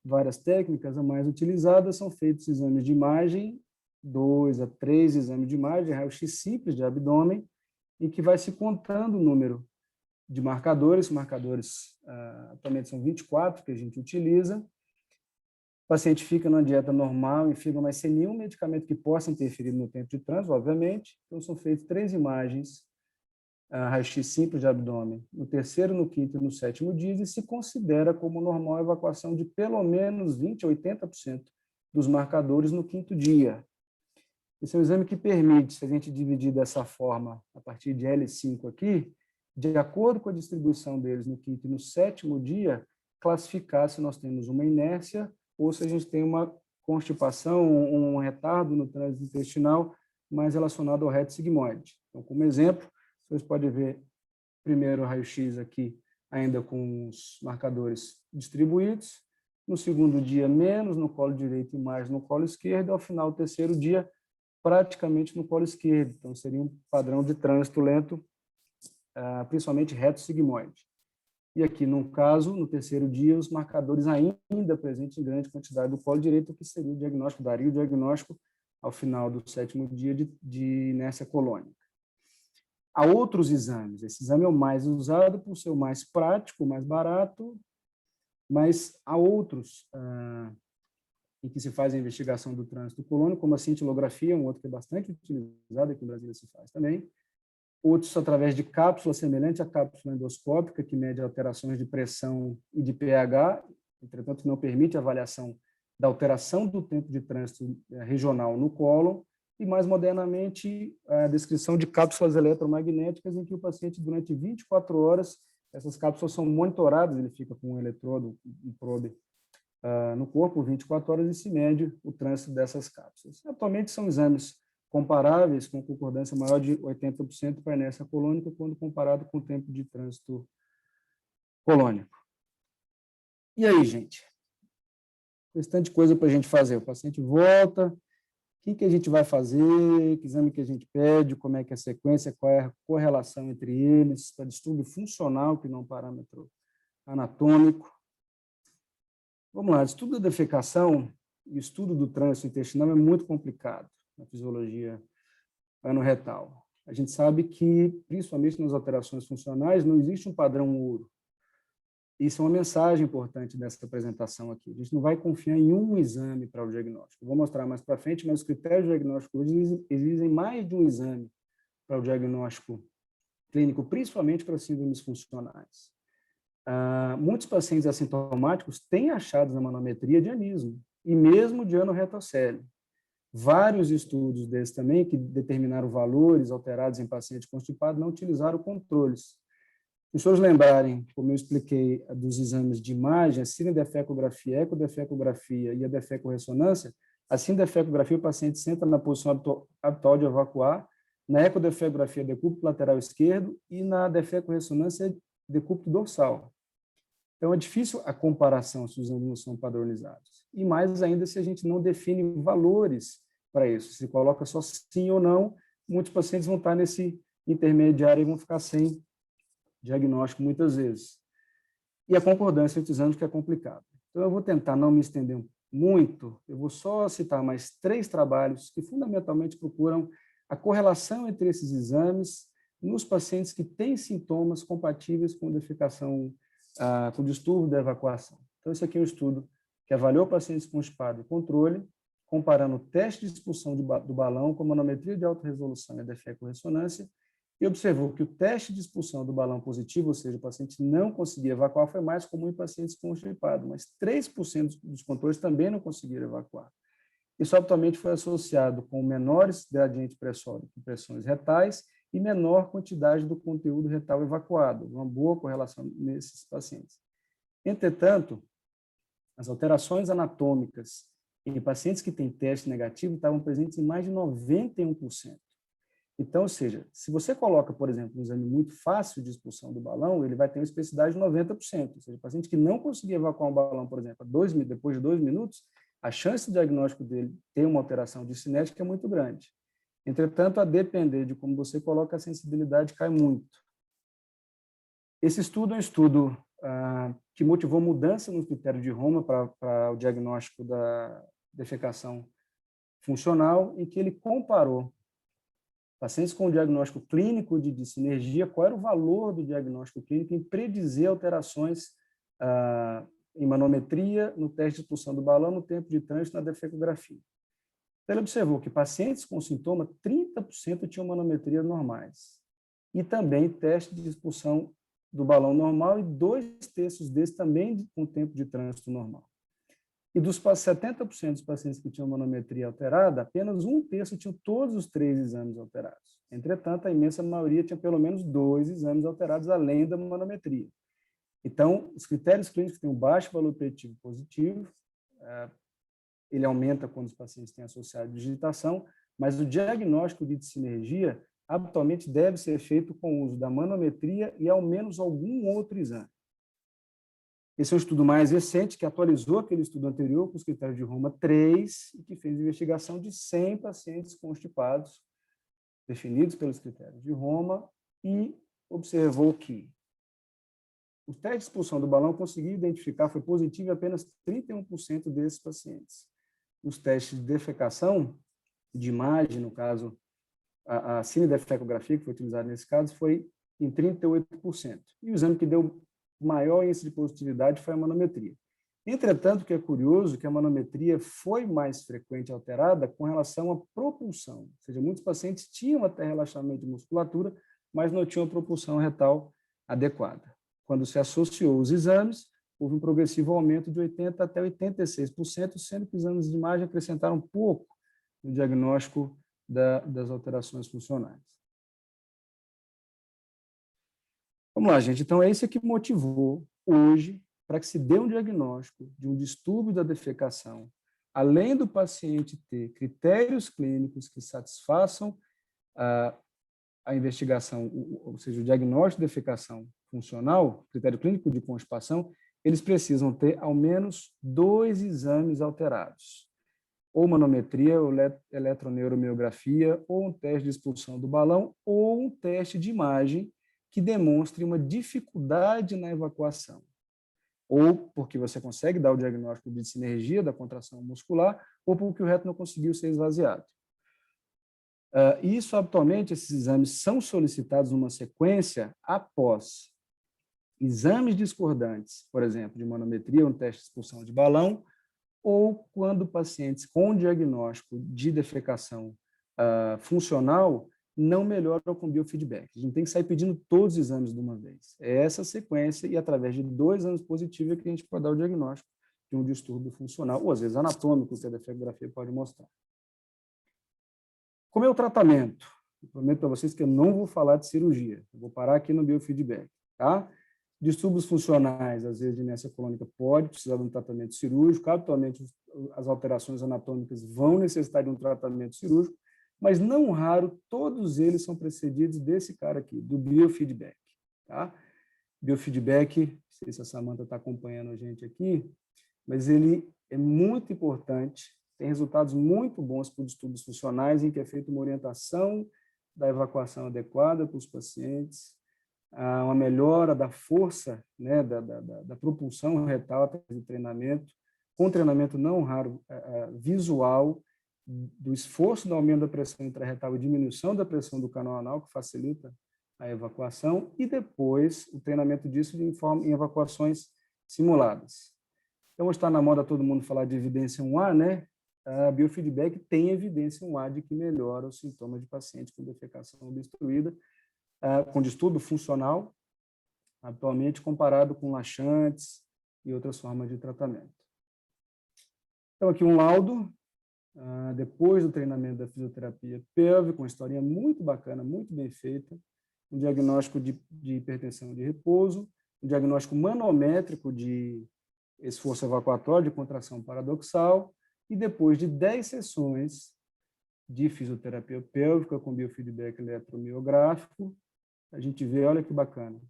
várias técnicas, as mais utilizadas são feitos exames de imagem, 2 a 3 exames de imagem, raio-x simples de abdômen, em que vai se contando o número de marcadores, atualmente são 24 que a gente utiliza. O paciente fica numa dieta normal, em fica, mas sem nenhum medicamento que possa interferir no tempo de trânsito, obviamente. Então, são feitas 3 imagens, raio-x simples de abdômen, no terceiro, no quinto e no sétimo dias, e se considera como normal a evacuação de pelo menos 20% a 80% dos marcadores no quinto dia. Esse é um exame que permite, se a gente dividir dessa forma, a partir de L5 aqui, de acordo com a distribuição deles no quinto e no sétimo dia, classificar se nós temos uma inércia ou se a gente tem uma constipação, um retardo no trânsito intestinal mais relacionado ao reto sigmoide. Então, como exemplo, vocês podem ver primeiro o raio-x aqui, ainda com os marcadores distribuídos. No segundo dia, menos no colo direito e mais no colo esquerdo. Ao final do terceiro dia, praticamente no colo esquerdo. Então, seria um padrão de trânsito lento, principalmente reto sigmoide. E aqui, no caso, no terceiro dia, os marcadores ainda presentes em grande quantidade do colo direito, que seria o diagnóstico, daria o diagnóstico ao final do sétimo dia de inércia colônica. Há outros exames. Esse exame é o mais usado por ser o mais prático, mais barato, mas há outros em que se faz a investigação do trânsito colônico, como a cintilografia, um outro que é bastante utilizado, aqui em Brasília se faz também. Outros através de cápsula semelhante à cápsula endoscópica, que mede alterações de pressão e de pH, entretanto não permite a avaliação da alteração do tempo de trânsito regional no cólon, e mais modernamente a descrição de cápsulas eletromagnéticas, em que o paciente, durante 24 horas, essas cápsulas são monitoradas, ele fica com um eletrodo, um probe no corpo, 24 horas, e se mede o trânsito dessas cápsulas. Atualmente são exames comparáveis, com concordância maior de 80% para a inércia colônica, quando comparado com o tempo de trânsito colônico. E aí, gente? Bastante coisa para a gente fazer. O paciente volta, o que a gente vai fazer, que exame que a gente pede, como é que é a sequência, qual é a correlação entre eles, para distúrbio funcional, que não é um parâmetro anatômico. Vamos lá, estudo da defecação e estudo do trânsito intestinal é muito complicado na fisiologia anorretal. A gente sabe que, principalmente nas alterações funcionais, não existe um padrão ouro. Isso é uma mensagem importante dessa apresentação aqui. A gente não vai confiar em um exame para o diagnóstico. Vou mostrar mais para frente, mas os critérios diagnósticos hoje exigem mais de um exame para o diagnóstico clínico, principalmente para síndromes funcionais. Muitos pacientes assintomáticos têm achados na manometria de anismo, e mesmo de anorretocele. Vários estudos desses também, que determinaram valores alterados em paciente constipado, não utilizaram controles. Se os senhores lembrarem, como eu expliquei, dos exames de imagem, a cinedefecografia, a ecodefecografia e a defecorressonância, a cinedefecografia, o paciente senta na posição habitual de evacuar, na ecodefecografia, decúbito lateral esquerdo, e na defecorressonância, decúbito dorsal. Então, é difícil a comparação se os exames não são padronizados. E mais ainda se a gente não define valores para isso. Se coloca só sim ou não, muitos pacientes vão estar nesse intermediário e vão ficar sem diagnóstico muitas vezes. E a concordância entre exames, que é complicado. Então, eu vou tentar não me estender muito, eu vou só citar mais 3 trabalhos que fundamentalmente procuram a correlação entre esses exames nos pacientes que têm sintomas compatíveis com defecação, com distúrbio da evacuação. Então, esse aqui é um estudo que avaliou pacientes constipados e controle, comparando o teste de expulsão do balão com a manometria de alta resolução e a defecorressonância, e observou que o teste de expulsão do balão positivo, ou seja, o paciente não conseguia evacuar, foi mais comum em pacientes constipados, mas 3% dos controles também não conseguiram evacuar. Isso habitualmente foi associado com menores gradientes pressóricos em pressões retais e menor quantidade do conteúdo retal evacuado, uma boa correlação nesses pacientes. Entretanto, as alterações anatômicas em pacientes que têm teste negativo estavam presentes em mais de 91%. Então, ou seja, se você coloca, por exemplo, um exame muito fácil de expulsão do balão, ele vai ter uma especificidade de 90%. Ou seja, o paciente que não conseguia evacuar um balão, por exemplo, depois de 2 minutos, a chance de diagnóstico dele ter uma alteração de cinética é muito grande. Entretanto, a depender de como você coloca, a sensibilidade cai muito. Esse estudo é um estudo que motivou mudança no critério de Roma para o diagnóstico da defecação funcional, em que ele comparou pacientes com diagnóstico clínico de dissinergia, qual era o valor do diagnóstico clínico em predizer alterações em manometria, no teste de expulsão do balão, no tempo de trânsito, na defecografia. Então, ele observou que pacientes com sintoma, 30% tinham manometrias normais. E também teste de expulsão do balão normal, e 2/3 desses também com tempo de trânsito normal. E dos 70% dos pacientes que tinham manometria alterada, apenas 1/3 tinham todos os 3 exames alterados. Entretanto, a imensa maioria tinha pelo menos 2 exames alterados, além da manometria. Então, os critérios clínicos têm um baixo valor preditivo positivo, ele aumenta quando os pacientes têm associado digitação, mas o diagnóstico de dissinergia habitualmente deve ser feito com o uso da manometria e ao menos algum outro exame. Esse é um estudo mais recente, que atualizou aquele estudo anterior com os critérios de Roma 3 e que fez investigação de 100 pacientes constipados, definidos pelos critérios de Roma, e observou que o teste de expulsão do balão conseguiu identificar, foi positivo em apenas 31% desses pacientes. Os testes de defecação, de imagem, no caso, a cinedefecografia, que foi utilizada nesse caso, foi em 38%. E o exame que deu maior índice de positividade foi a manometria. Entretanto, o que é curioso é que a manometria foi mais frequente alterada com relação à propulsão. Ou seja, muitos pacientes tinham até relaxamento de musculatura, mas não tinham a propulsão retal adequada. Quando se associou os exames, houve um progressivo aumento de 80% até 86%, sendo que os exames de imagem acrescentaram pouco no diagnóstico das alterações funcionais. Vamos lá, gente. Então, é isso que motivou hoje para que se dê um diagnóstico de um distúrbio da defecação, além do paciente ter critérios clínicos que satisfaçam a investigação, ou seja, o diagnóstico de defecação funcional, critério clínico de constipação, eles precisam ter ao menos 2 exames alterados, ou manometria, ou eletroneuromiografia, ou um teste de expulsão do balão, ou um teste de imagem que demonstre uma dificuldade na evacuação, ou porque você consegue dar o diagnóstico de sinergia da contração muscular, ou porque o reto não conseguiu ser esvaziado. Isso, habitualmente, esses exames são solicitados numa sequência após exames discordantes, por exemplo, de manometria, um teste de expulsão de balão, ou quando pacientes com diagnóstico de defecação funcional não melhoram com biofeedback. A gente tem que sair pedindo todos os exames de uma vez. É essa sequência, e através de 2 exames positivos, que a gente pode dar o diagnóstico de um distúrbio funcional, ou às vezes anatômico, que a defecografia pode mostrar. Como é o tratamento? Eu prometo para vocês que eu não vou falar de cirurgia, eu vou parar aqui no biofeedback, tá? Distúrbios funcionais, às vezes de inércia colônica, pode precisar de um tratamento cirúrgico, habitualmente as alterações anatômicas vão necessitar de um tratamento cirúrgico, mas não raro, todos eles são precedidos desse cara aqui, do biofeedback, tá? Biofeedback, não sei se a Samantha está acompanhando a gente aqui, mas ele é muito importante, tem resultados muito bons para os distúrbios funcionais, em que é feita uma orientação da evacuação adequada para os pacientes, uma melhora da força, né, da propulsão retal através do treinamento, com treinamento não raro visual, do esforço do aumento da pressão intrarretal e diminuição da pressão do canal anal, que facilita a evacuação, e depois o treinamento disso em evacuações simuladas. Então, está na moda todo mundo falar de evidência 1A, né? A biofeedback tem evidência 1A de que melhora os sintomas de pacientes com defecação obstruída, com distúrbio funcional, atualmente comparado com laxantes e outras formas de tratamento. Então, aqui um laudo, depois do treinamento da fisioterapia pélvica, uma historinha muito bacana, muito bem feita, um diagnóstico de hipertensão de repouso, um diagnóstico manométrico de esforço evacuatório, de contração paradoxal, e depois de 10 sessões de fisioterapia pélvica com biofeedback eletromiográfico, a gente vê, olha que bacana,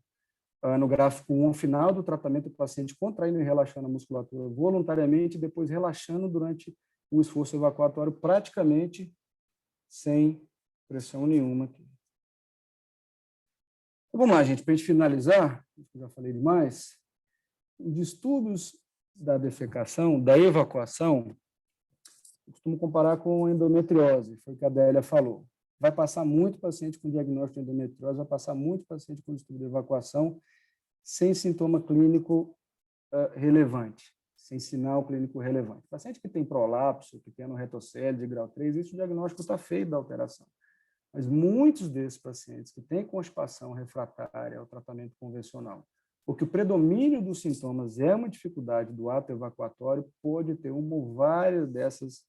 no gráfico 1, ao final do tratamento, o paciente contraindo e relaxando a musculatura voluntariamente, e depois relaxando durante o esforço evacuatório, praticamente sem pressão nenhuma. Então, vamos lá, gente, para a gente finalizar, eu já falei demais, distúrbios da defecação, da evacuação, eu costumo comparar com endometriose, foi o que a Adélia falou. Vai passar muito paciente com diagnóstico de endometriose, vai passar muito paciente com distúrbio de evacuação sem sintoma clínico relevante, sem sinal clínico relevante. Paciente que tem prolapso, que tem anorretocele de grau 3, isso o diagnóstico está feito da alteração. Mas muitos desses pacientes que têm constipação refratária ao tratamento convencional, porque o predomínio dos sintomas é uma dificuldade do ato evacuatório, pode ter uma ou várias dessas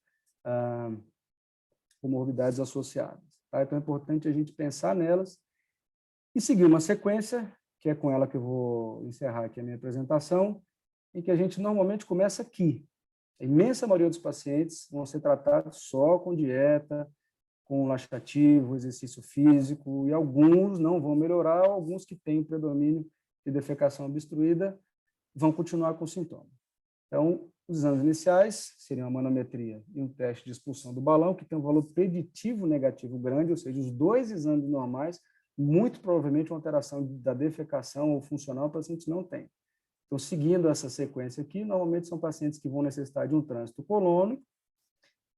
comorbidades associadas. Tá? Então, é importante a gente pensar nelas e seguir uma sequência, que é com ela que eu vou encerrar aqui a minha apresentação, em que a gente normalmente começa aqui. A imensa maioria dos pacientes vão ser tratados só com dieta, com laxativo, exercício físico, e alguns não vão melhorar, alguns que têm predomínio de defecação obstruída vão continuar com sintomas. Então, os exames iniciais seriam a manometria e um teste de expulsão do balão, que tem um valor preditivo negativo grande, ou seja, os dois exames normais, muito provavelmente uma alteração da defecação ou funcional o paciente não tem. Então, seguindo essa sequência aqui, normalmente são pacientes que vão necessitar de um trânsito colônico,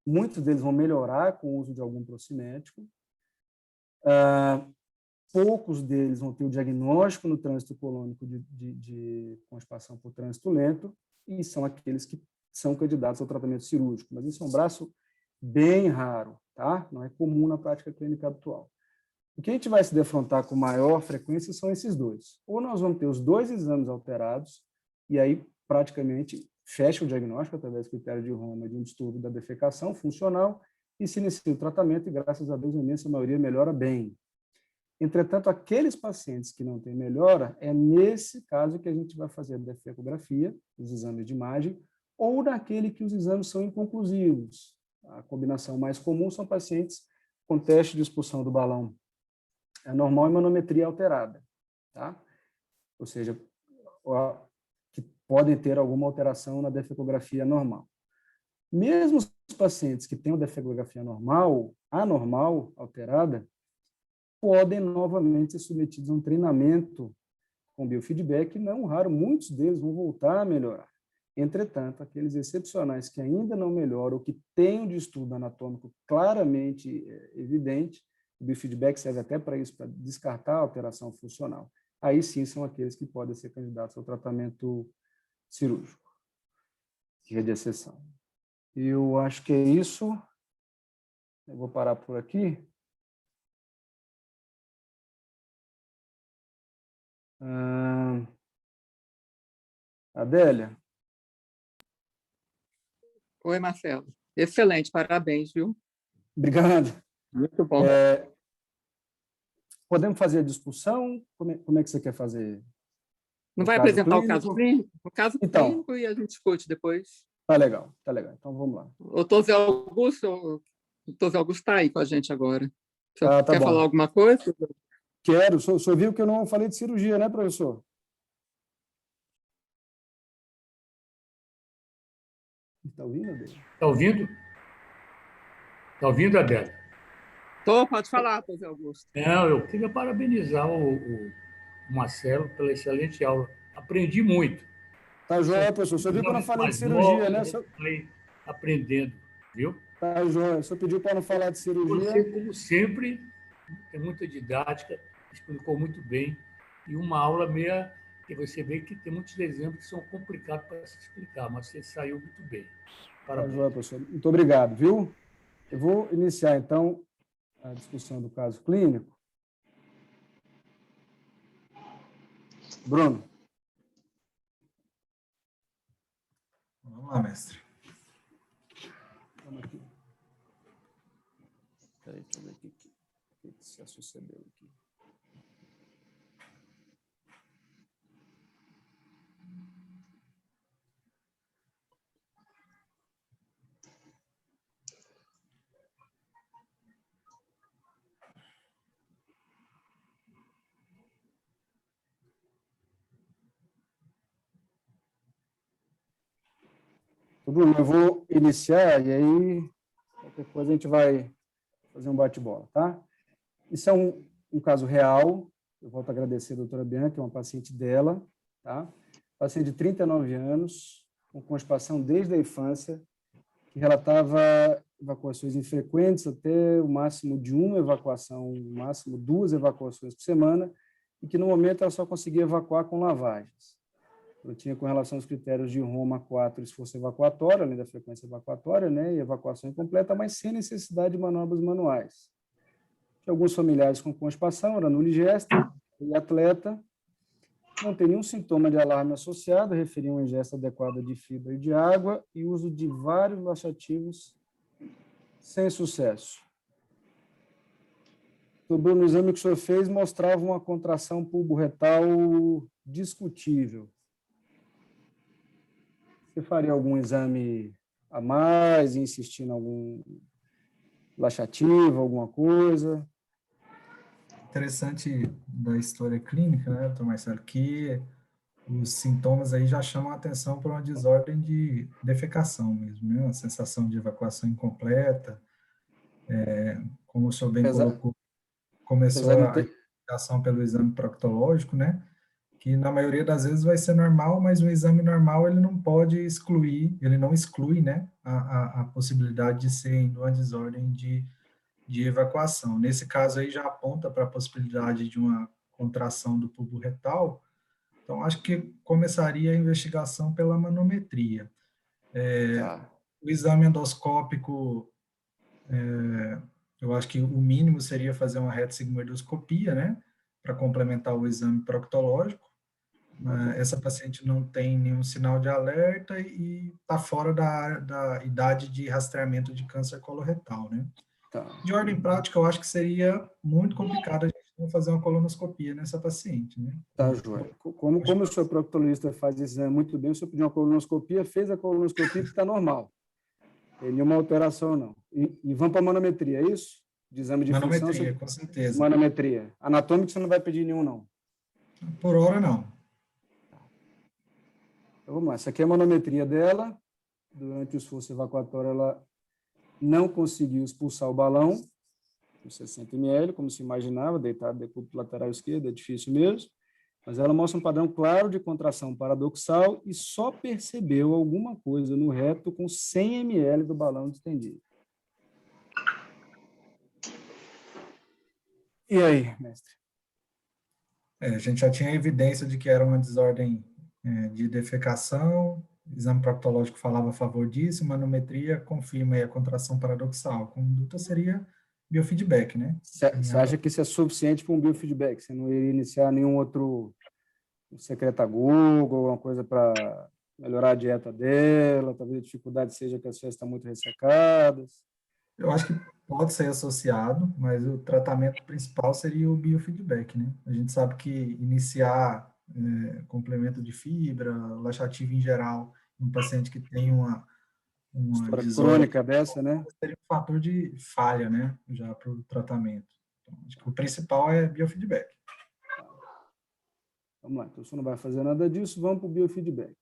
muitos deles vão melhorar com o uso de algum procimético, poucos deles vão ter o diagnóstico no trânsito colônico de constipação por trânsito lento, e são aqueles que são candidatos ao tratamento cirúrgico. Mas isso é um braço bem raro, tá? Não é comum na prática clínica habitual. O que a gente vai se defrontar com maior frequência são esses dois. Ou nós vamos ter os dois exames alterados, e aí praticamente fecha o diagnóstico através do critério de Roma de um distúrbio da defecação funcional e se inicia o tratamento e, graças a Deus, a imensa maioria melhora bem. Entretanto, aqueles pacientes que não têm melhora, é nesse caso que a gente vai fazer a defecografia, os exames de imagem, ou naquele que os exames são inconclusivos. A combinação mais comum são pacientes com teste de expulsão do balão normal e manometria alterada, tá? Ou seja, que podem ter alguma alteração na defecografia normal. Mesmo os pacientes que têm a defecografia normal, anormal, alterada, podem novamente ser submetidos a um treinamento com biofeedback, e não raro, muitos deles vão voltar a melhorar. Entretanto, aqueles excepcionais que ainda não melhoram, ou que têm um distúrbio anatômico claramente evidente, o biofeedback serve até para isso, para descartar a alteração funcional. Aí sim são aqueles que podem ser candidatos ao tratamento cirúrgico, que é de exceção. Eu acho que é isso. Eu vou parar por aqui. Adélia? Oi, Marcelo. Excelente, parabéns, viu? Obrigado. Muito bom. Podemos fazer a discussão? Como é que você quer fazer? Não vai apresentar o caso clínico? O caso clínico e a gente discute depois. Tá legal, tá legal. Então, vamos lá. O doutor Zé Augusto está aí com a gente agora. Você quer bom. falar alguma coisa? Quero. O senhor viu que eu não falei de cirurgia, né, professor? Está ouvindo, Adélia? Está ouvindo? Está ouvindo, Adélia? Estou, pode falar, doutor Zé Augusto. Eu queria parabenizar o Marcelo pela excelente aula. Aprendi muito. Tá joia, professor. O senhor viu que eu não falei de cirurgia, né? Aprendendo, viu? Tá joia. O senhor pediu para não falar de cirurgia. Você, como sempre, tem muita didática, explicou muito bem. E uma aula meia que você vê que tem muitos exemplos que são complicados para se explicar, mas você saiu muito bem. Parabéns. Tá joia, professor. Muito obrigado, viu? Eu vou iniciar, então, a discussão do caso clínico. Bruno. Vamos lá, mestre. Vamos aqui. Espera aí, deixa eu ver o que se sucedeu aqui. Bruno, eu vou iniciar e aí depois a gente vai fazer um bate-bola, tá? Isso é um caso real. Eu volto a agradecer a doutora Bianca, que é uma paciente dela, tá? paciente de 39 anos, com constipação desde a infância, que relatava evacuações infrequentes até o máximo de uma evacuação, no máximo 2 evacuações por semana, e que no momento ela só conseguia evacuar com lavagens. Eu tinha com relação aos critérios de Roma 4, esforço evacuatório, além da frequência evacuatória, né, e evacuação incompleta, mas sem necessidade de manobras manuais. Tinha alguns familiares com constipação, era nuligesta e atleta, não tem nenhum sintoma de alarme associado, referiam a ingesta adequada de fibra e de água e uso de vários laxativos sem sucesso. No exame que o senhor fez, mostrava uma contração pulbo-retal discutível. Você faria algum exame a mais, insistir em algum laxativo, alguma coisa? Interessante da história clínica, né, doutor Marcelo, que os sintomas aí já chamam a atenção para uma desordem de defecação mesmo, né, uma sensação de evacuação incompleta, como o senhor bem colocou, começou a investigação pelo exame proctológico, né, que na maioria das vezes vai ser normal, mas o exame normal ele não pode excluir, ele não exclui, né, a possibilidade de ser uma desordem de evacuação. Nesse caso aí já aponta para a possibilidade de uma contração do bulbo retal, então acho que começaria a investigação pela manometria. O exame endoscópico, eu acho que o mínimo seria fazer uma retossigmoidoscopia, né, para complementar o exame proctológico. Essa paciente não tem nenhum sinal de alerta e está fora da idade de rastreamento de câncer coloretal, né? Tá. De ordem prática, eu acho que seria muito complicado a gente não fazer uma colonoscopia nessa paciente, né? Tá, Joel. Como o seu proctologista faz esse exame muito bem, o senhor pediu uma colonoscopia, fez a colonoscopia que está normal. Tem nenhuma alteração, não. E vamos para a manometria, é isso? De exame de função. Manometria, com certeza. Manometria. Anatômico você não vai pedir nenhum, não. Por hora, não. Então, vamos lá. Essa aqui é a manometria dela. Durante o esforço evacuatório, ela não conseguiu expulsar o balão, com 60 ml, como se imaginava, deitado decúbito lateral esquerdo, é difícil mesmo, mas ela mostra um padrão claro de contração paradoxal e só percebeu alguma coisa no reto com 100 ml do balão distendido. E aí, mestre? A gente já tinha evidência de que era uma desordem de defecação, o exame proctológico falava a favor disso, manometria confirma aí a contração paradoxal. A conduta seria biofeedback, né? Você acha que isso é suficiente para um biofeedback? Você não iria iniciar nenhum outro secretagogo, alguma coisa para melhorar a dieta dela, talvez a dificuldade seja que as fezes estão muito ressecadas? Eu acho que pode ser associado, mas o tratamento principal seria o biofeedback, né? A gente sabe que iniciar complemento de fibra, laxativo em geral, um paciente que tem uma História desordem crônica dessa, né? seria um fator de falha, né? Já para o tratamento. Então, acho que o principal é biofeedback. Vamos lá, então você não vai fazer nada disso, vamos para o biofeedback.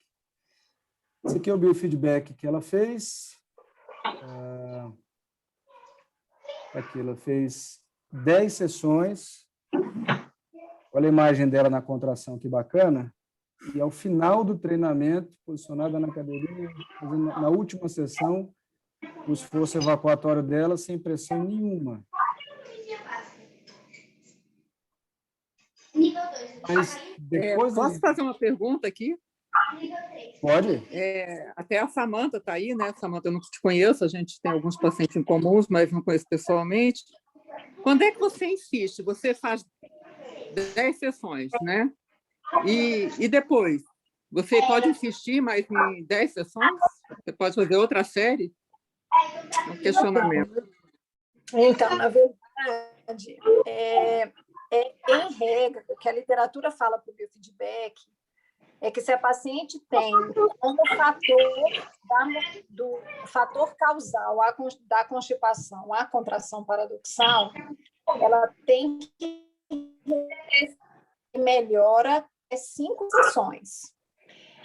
Esse aqui é o biofeedback que ela fez. Aqui, ela fez 10 sessões. Olha a imagem dela na contração, que bacana. E ao final do treinamento, posicionada na cadeirinha, fazendo na última sessão, o esforço evacuatório dela sem pressão nenhuma. Mas depois posso fazer uma pergunta aqui? Pode? Até a Samanta está aí, né? Samanta, eu não te conheço, a gente tem alguns pacientes em comuns, mas não conheço pessoalmente. Quando é que você insiste? Você faz 10 sessões, né? E depois? Você pode insistir mais em 10 sessões? Você pode fazer outra série? Um questionamento. Então, na verdade, em regra, o que a literatura fala para o biofeedback é que se a paciente tem como fator causal da constipação a contração paradoxal, ela tem que melhora 5 sessões.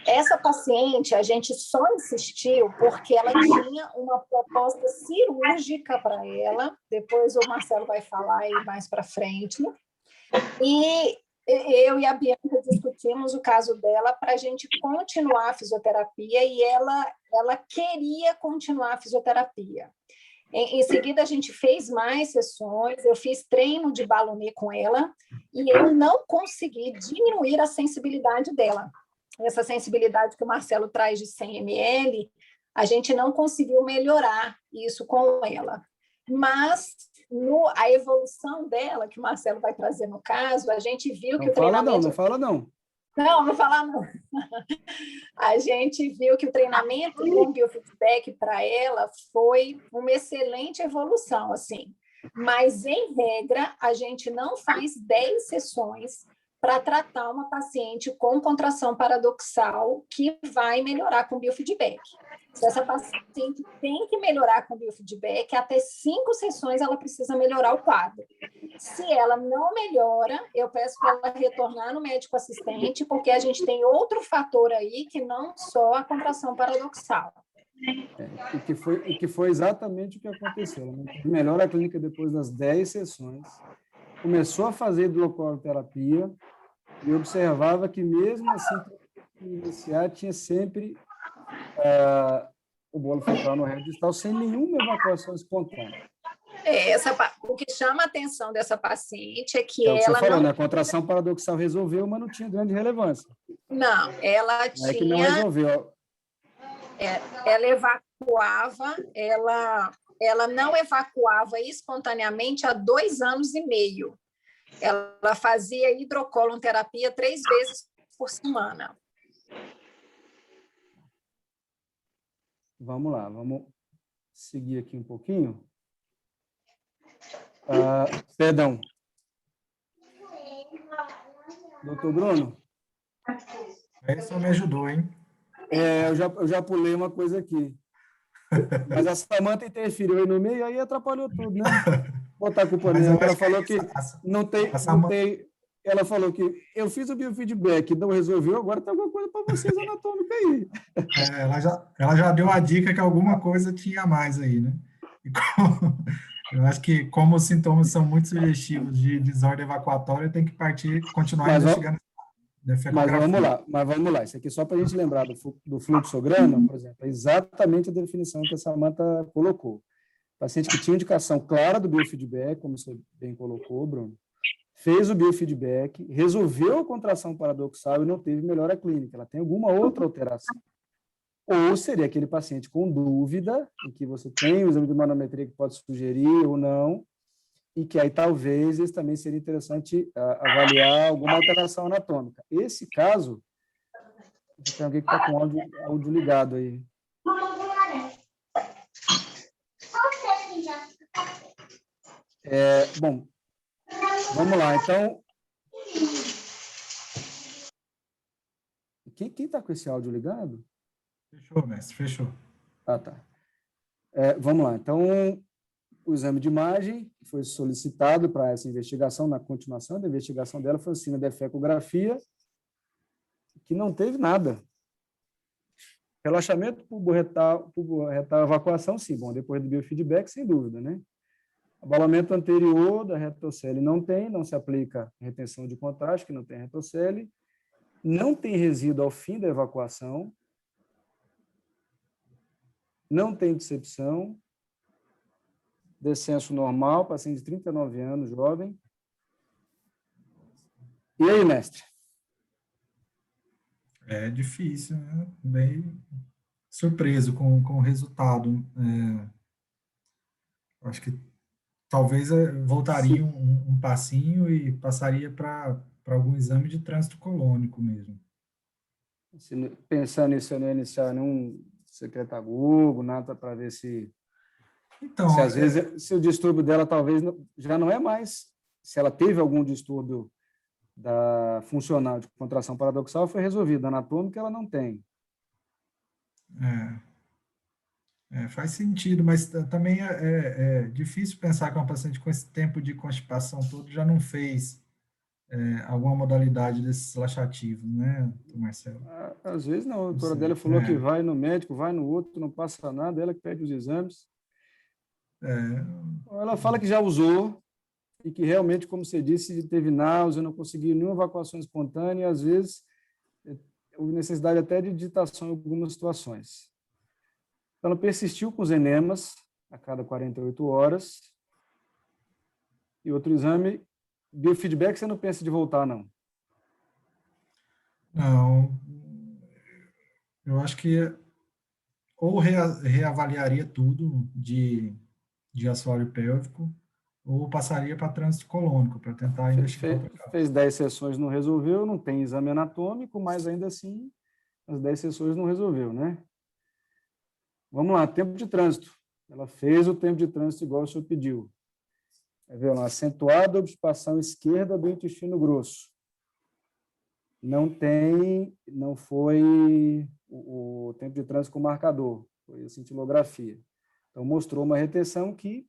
Essa paciente, a gente só insistiu porque ela tinha uma proposta cirúrgica para ela, depois o Marcelo vai falar aí mais para frente, e Eu e a Bianca discutimos o caso dela para a gente continuar a fisioterapia e ela queria continuar a fisioterapia. Em seguida, a gente fez mais sessões, eu fiz treino de balonê com ela e eu não consegui diminuir a sensibilidade dela. Essa sensibilidade que o Marcelo traz de 100 ml, a gente não conseguiu melhorar isso com ela. Mas a evolução dela, que o Marcelo vai trazer no caso, a gente viu que o treinamento... Não fala não. Não, vou falar não. A gente viu que o treinamento com biofeedback para ela foi uma excelente evolução, assim. Mas, em regra, a gente não faz 10 sessões para tratar uma paciente com contração paradoxal que vai melhorar com biofeedback. Se essa paciente tem que melhorar com biofeedback, até 5 sessões ela precisa melhorar o quadro. Se ela não melhora, eu peço para ela retornar no médico assistente, porque a gente tem outro fator aí que não só a contração paradoxal. E que foi exatamente o que aconteceu. Ela melhora a clínica depois das 10 sessões, começou a fazer hidrocorterapia e observava que, mesmo assim, iniciar, tinha sempre o bolo fecal no reto distal sem nenhuma evacuação espontânea. O que chama a atenção dessa paciente é que é o que ela você falou, não... né? A contração paradoxal resolveu, mas não tinha grande relevância. Não, ela tinha... É que não resolveu. Ela evacuava, ela não evacuava espontaneamente há 2 anos e meio. Ela fazia hidrocolonterapia 3 vezes por semana. Vamos lá, vamos seguir aqui um pouquinho. Perdão. Doutor Bruno? Aí só me ajudou, hein? Eu já pulei uma coisa aqui. Mas a Samanta interferiu aí no meio, aí atrapalhou tudo, né? Botar a culpa nela. Ela falou que não tem... Ela falou que eu fiz o biofeedback, não resolveu, agora tem alguma coisa para vocês anatômica aí. Ela já deu a dica que alguma coisa tinha a mais aí, né? Eu acho que, como os sintomas são muito sugestivos de desordem evacuatória, tem que continuar investigando. Mas vamos lá. Isso aqui só para a gente lembrar do fluxograma, por exemplo, é exatamente a definição que a Samanta colocou. Paciente que tinha indicação clara do biofeedback, como você bem colocou, Bruno, fez o biofeedback, resolveu a contração paradoxal e não teve melhora clínica. Ela tem alguma outra alteração. Ou seria aquele paciente com dúvida, em que você tem o exame de manometria que pode sugerir ou não, e que aí talvez esse também seria interessante avaliar alguma alteração anatômica. Esse caso, tem alguém que está com áudio ligado aí. Bom, vamos lá, então. Quem está com esse áudio ligado? Fechou, mestre, fechou. Ah, tá. Vamos lá, então, o exame de imagem foi solicitado para essa investigação, na continuação da investigação dela, foi a cinedefecografia, que não teve nada. Relaxamento puboretal, evacuação, sim, bom, depois do biofeedback, sem dúvida, né? Abalamento anterior da retocele não se aplica retenção de contraste, que não tem retocele, não tem resíduo ao fim da evacuação, não tem discepção, descenso normal, paciente de 39 anos, jovem. E aí, mestre? É difícil, né? Bem surpreso com o resultado. Acho que talvez voltaria um passinho e passaria para algum exame de trânsito colônico mesmo. Pensando nisso, eu não ia iniciar nenhum secretagogo, nada para ver se... Então, às vezes, se o distúrbio dela talvez já não é mais, se ela teve algum distúrbio funcional de contração paradoxal, foi resolvido. Anatômica, ela não tem. Faz sentido, mas também é difícil pensar que uma paciente com esse tempo de constipação todo já não fez alguma modalidade desses laxativos, né, Marcelo? Às vezes não. A doutora dela falou que vai no médico, vai no outro, não passa nada, ela que pede os exames. Ela fala que já usou, e que realmente, como você disse, teve náusea, não conseguiu nenhuma evacuação espontânea, e às vezes houve necessidade até de digitação em algumas situações. Então, ela persistiu com os enemas a cada 48 horas. E outro exame, biofeedback, você não pensa de voltar, não? Não, eu acho que ou reavaliaria tudo de assoalho pélvico, ou passaria para trânsito colônico, para tentar investigar outra causa. Fez 10 sessões, não resolveu, não tem exame anatômico, mas ainda assim, as 10 sessões não resolveu, né? Vamos lá, tempo de trânsito. Ela fez o tempo de trânsito igual o senhor pediu. Vai ver lá, acentuada obstipação esquerda do intestino grosso. Não foi o tempo de trânsito com marcador, foi a cintilografia. Então, mostrou uma retenção que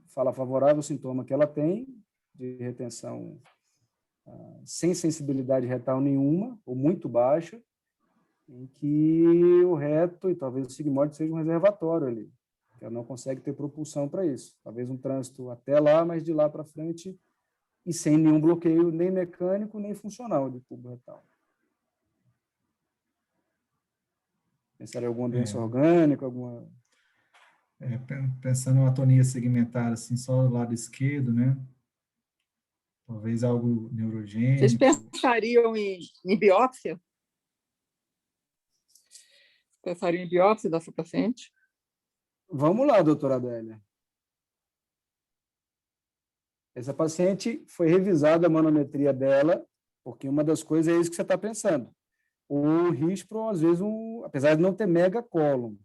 fala favorável ao sintoma que ela tem, de retenção sem sensibilidade retal nenhuma, ou muito baixa, em que o reto e talvez o sigmoide seja um reservatório ali, que ela não consegue ter propulsão para isso. Talvez um trânsito até lá, mas de lá para frente, e sem nenhum bloqueio, nem mecânico, nem funcional de tubo retal. Pensaria em alguma doença orgânica, alguma... Pensando em uma atonia segmentar, assim, só do lado esquerdo, né? Talvez algo neurogênico. Vocês pensariam em biópsia? Pensariam em biópsia dessa paciente? Vamos lá, doutora Adélia. Essa paciente foi revisada a manometria dela, porque uma das coisas é isso que você está pensando. O RISPRO, às vezes, apesar de não ter megacólon,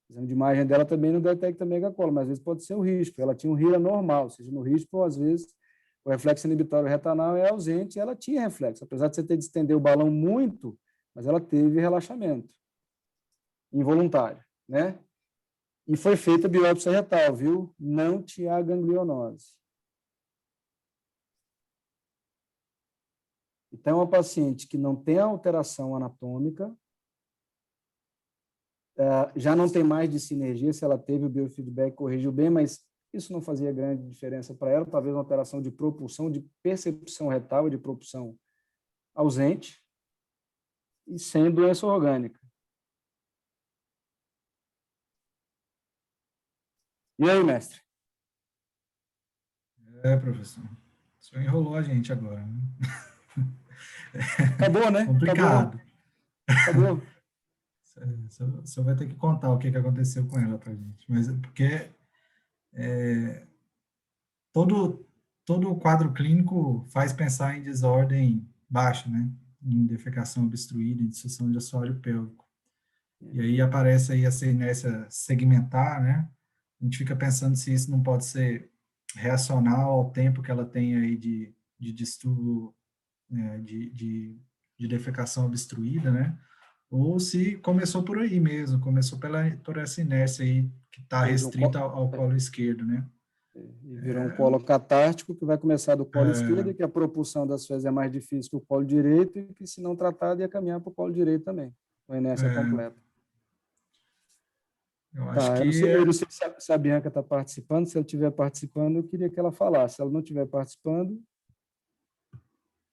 o exame de imagem dela também não detecta megacólon, mas às vezes pode ser o RISPRO. Ela tinha um RIRA normal, ou seja, no RISPRO, às vezes, o reflexo inibitório retanal é ausente e ela tinha reflexo. Apesar de você ter de estender o balão muito, mas ela teve relaxamento involuntário, né? E foi feita biópsia retal, viu? Não tinha ganglionose. Então, é uma paciente que não tem alteração anatômica, já não tem mais de sinergia, se ela teve o biofeedback, corrigiu bem, mas isso não fazia grande diferença para ela, talvez uma alteração de propulsão, de percepção retal, de propulsão ausente, e sem doença orgânica. E aí, mestre? Professor. O senhor enrolou a gente agora, né? Acabou, né? Complicado. Acabou. O senhor vai ter que contar o que aconteceu com ela para a gente. Mas porque todo o quadro clínico faz pensar em desordem baixa, né? Em defecação obstruída, em disfunção de assoalho pélvico. E aí aparece aí essa inércia segmentar, né? A gente fica pensando se isso não pode ser reacional ao tempo que ela tem aí de distúrbio, de defecação obstruída, né? Ou se começou por aí mesmo, começou por essa inércia aí que está restrita ao colo esquerdo, né? E virou um colo catártico que vai começar do colo esquerdo, que a propulsão das fezes é mais difícil que o colo direito e que, se não tratado, ia caminhar para o colo direito também, com a inércia completa. Eu acho Tá, que... eu não sei se a Bianca está participando. Se ela estiver participando, eu queria que ela falasse. Se ela não estiver participando,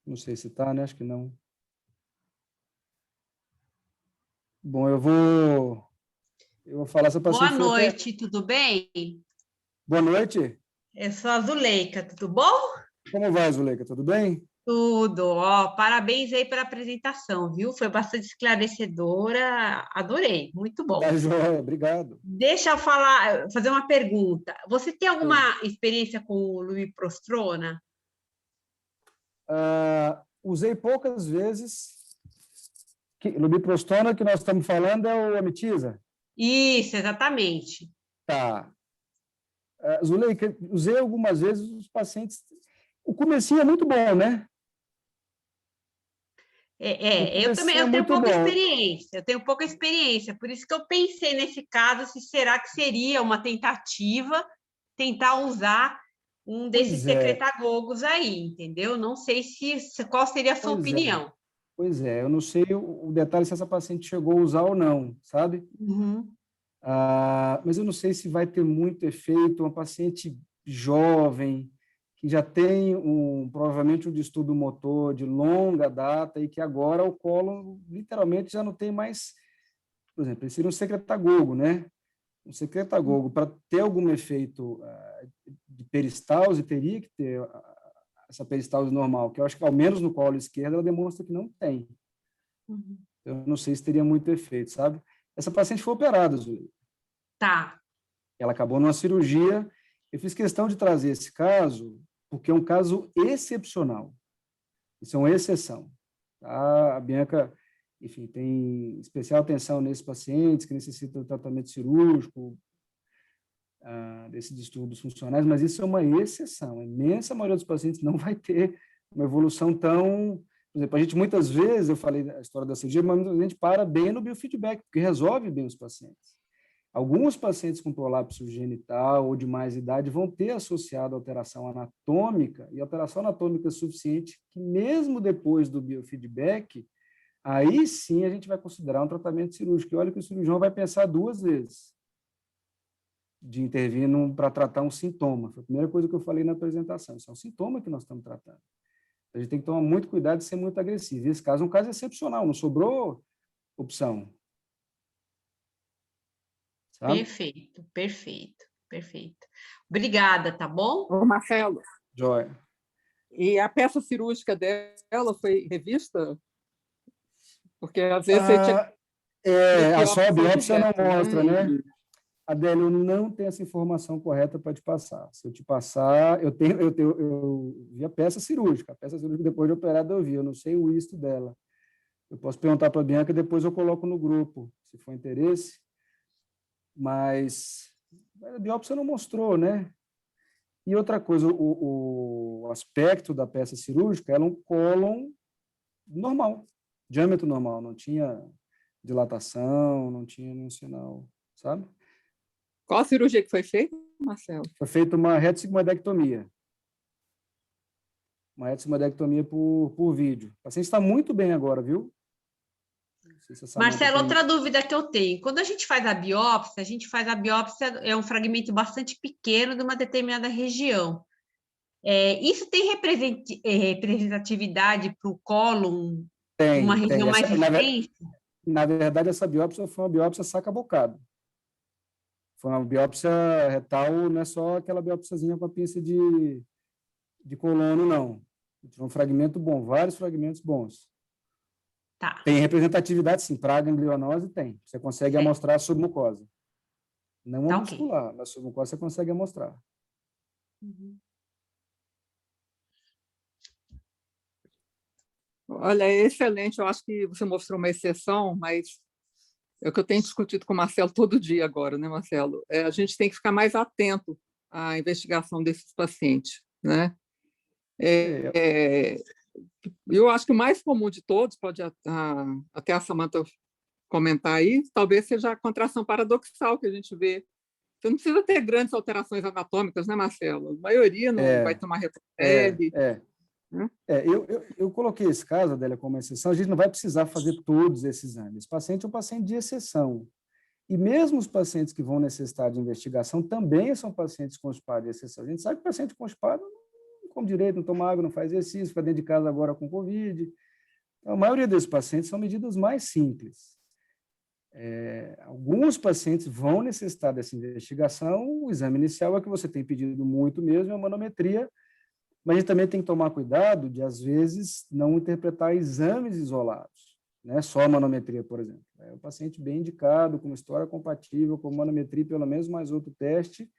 não sei se está, né? Acho que não. Bom, eu vou falar essa paciente. Boa noite, tudo bem? Boa noite. Eu sou a Zuleika, tudo bom? Como vai, Zuleika? Tudo bem? Tudo, parabéns aí pela apresentação, viu? Foi bastante esclarecedora, adorei, muito bom. Tá joia, obrigado. Deixa eu fazer uma pergunta. Você tem alguma experiência com o lubiprostona? Usei poucas vezes. Lubiprostona, que nós estamos falando, é o Amitiza? Isso, exatamente. Tá. Zuleika, usei algumas vezes os pacientes. O comecinho é muito bom, né? Eu também tenho pouca experiência, eu tenho pouca experiência, por isso que eu pensei nesse caso, se será que seria uma tentativa tentar usar um desses secretagogos aí, entendeu? Não sei qual seria a sua opinião. Pois é, eu não sei o detalhe se essa paciente chegou a usar ou não, sabe? Uhum. Mas eu não sei se vai ter muito efeito, uma paciente jovem, que já tem provavelmente um distúrbio motor de longa data e que agora o cólon literalmente já não tem mais, por exemplo, ele seria um secretagogo, né? Um secretagogo, para ter algum efeito de peristalse, teria que ter essa peristalse normal, que eu acho que, ao menos no colo esquerdo, ela demonstra que não tem. Eu não sei se teria muito efeito, sabe? Essa paciente foi operada, Zuleika. Tá. Ela acabou numa cirurgia. Eu fiz questão de trazer esse caso porque é um caso excepcional. Isso é uma exceção. Tá? A Bianca, enfim, tem especial atenção nesses pacientes que necessitam de tratamento cirúrgico, desses distúrbios funcionais, mas isso é uma exceção. A imensa maioria dos pacientes não vai ter uma evolução tão... Por exemplo, a gente muitas vezes, eu falei a história da cirurgia, mas a gente para bem no biofeedback, porque resolve bem os pacientes. Alguns pacientes com prolapso genital ou de mais idade vão ter associado alteração anatômica, e alteração anatômica suficiente que, mesmo depois do biofeedback, aí sim a gente vai considerar um tratamento cirúrgico. E olha que o cirurgião vai pensar 2 vezes de intervir para tratar um sintoma. Foi a primeira coisa que eu falei na apresentação. Isso é um sintoma que nós estamos tratando. A gente tem que tomar muito cuidado de ser muito agressivo. E esse caso é um caso excepcional, não sobrou opção. Sabe? Perfeito, perfeito, perfeito. Obrigada, tá bom? Ô, Marcelo, Joia. e a peça cirúrgica dela foi revista? Porque às vezes você tinha Só a biópsia não direto, mostra, né? Adélio, eu não tenho essa informação correta para te passar. Se eu te passar, eu vi a peça cirúrgica. A peça cirúrgica, depois de operada, eu vi. Eu não sei o isto dela. Eu posso perguntar para a Bianca, depois eu coloco no grupo, se for interesse. Mas a biópsia não mostrou, né? E outra coisa, o aspecto da peça cirúrgica era um cólon normal, diâmetro normal, não tinha dilatação, não tinha nenhum sinal, sabe? Qual a cirurgia que foi feita, Marcelo? Foi feita uma retossigmoidectomia. Uma retossigmoidectomia por vídeo. O paciente está muito bem agora, viu? Marcelo, outra dúvida que eu tenho. Quando a gente faz a biópsia é um fragmento bastante pequeno de uma determinada região. Isso tem representatividade para o cólon, uma região mais extensa? Na verdade, essa biópsia foi uma biópsia saca-bocado. Foi uma biópsia retal, não é só aquela biópsiazinha com a pinça de colono, não. Foi um fragmento bom, vários fragmentos bons. Tá. Tem representatividade, sim. Para a ganglionose, tem. Você consegue amostrar a submucosa. Não a muscular, mas a submucosa você consegue amostrar. Olha, é excelente. Eu acho que você mostrou uma exceção, mas é o que eu tenho discutido com o Marcelo todo dia agora, né, Marcelo? A gente tem que ficar mais atento à investigação desses pacientes, né? Eu acho que o mais comum de todos, pode até a Samantha comentar aí, talvez seja a contração paradoxal que a gente vê. Você não precisa ter grandes alterações anatômicas, né, Marcelo? A maioria não vai tomar retrocede. Eu coloquei esse caso, Adélia, como exceção. A gente não vai precisar fazer todos esses exames. Esse paciente é um paciente de exceção. E mesmo os pacientes que vão necessitar de investigação também são pacientes constipados de exceção. A gente sabe que o paciente constipado não come direito, não toma água, não faz exercício, fica dentro de casa agora com Covid. Então, a maioria desses pacientes são medidas mais simples. Alguns pacientes vão necessitar dessa investigação. O exame inicial é que você tem pedido muito mesmo, é a manometria, mas a gente também tem que tomar cuidado de, às vezes, não interpretar exames isolados, né? Só a manometria, por exemplo. É um paciente bem indicado, com uma história compatível, com manometria, pelo menos mais outro teste,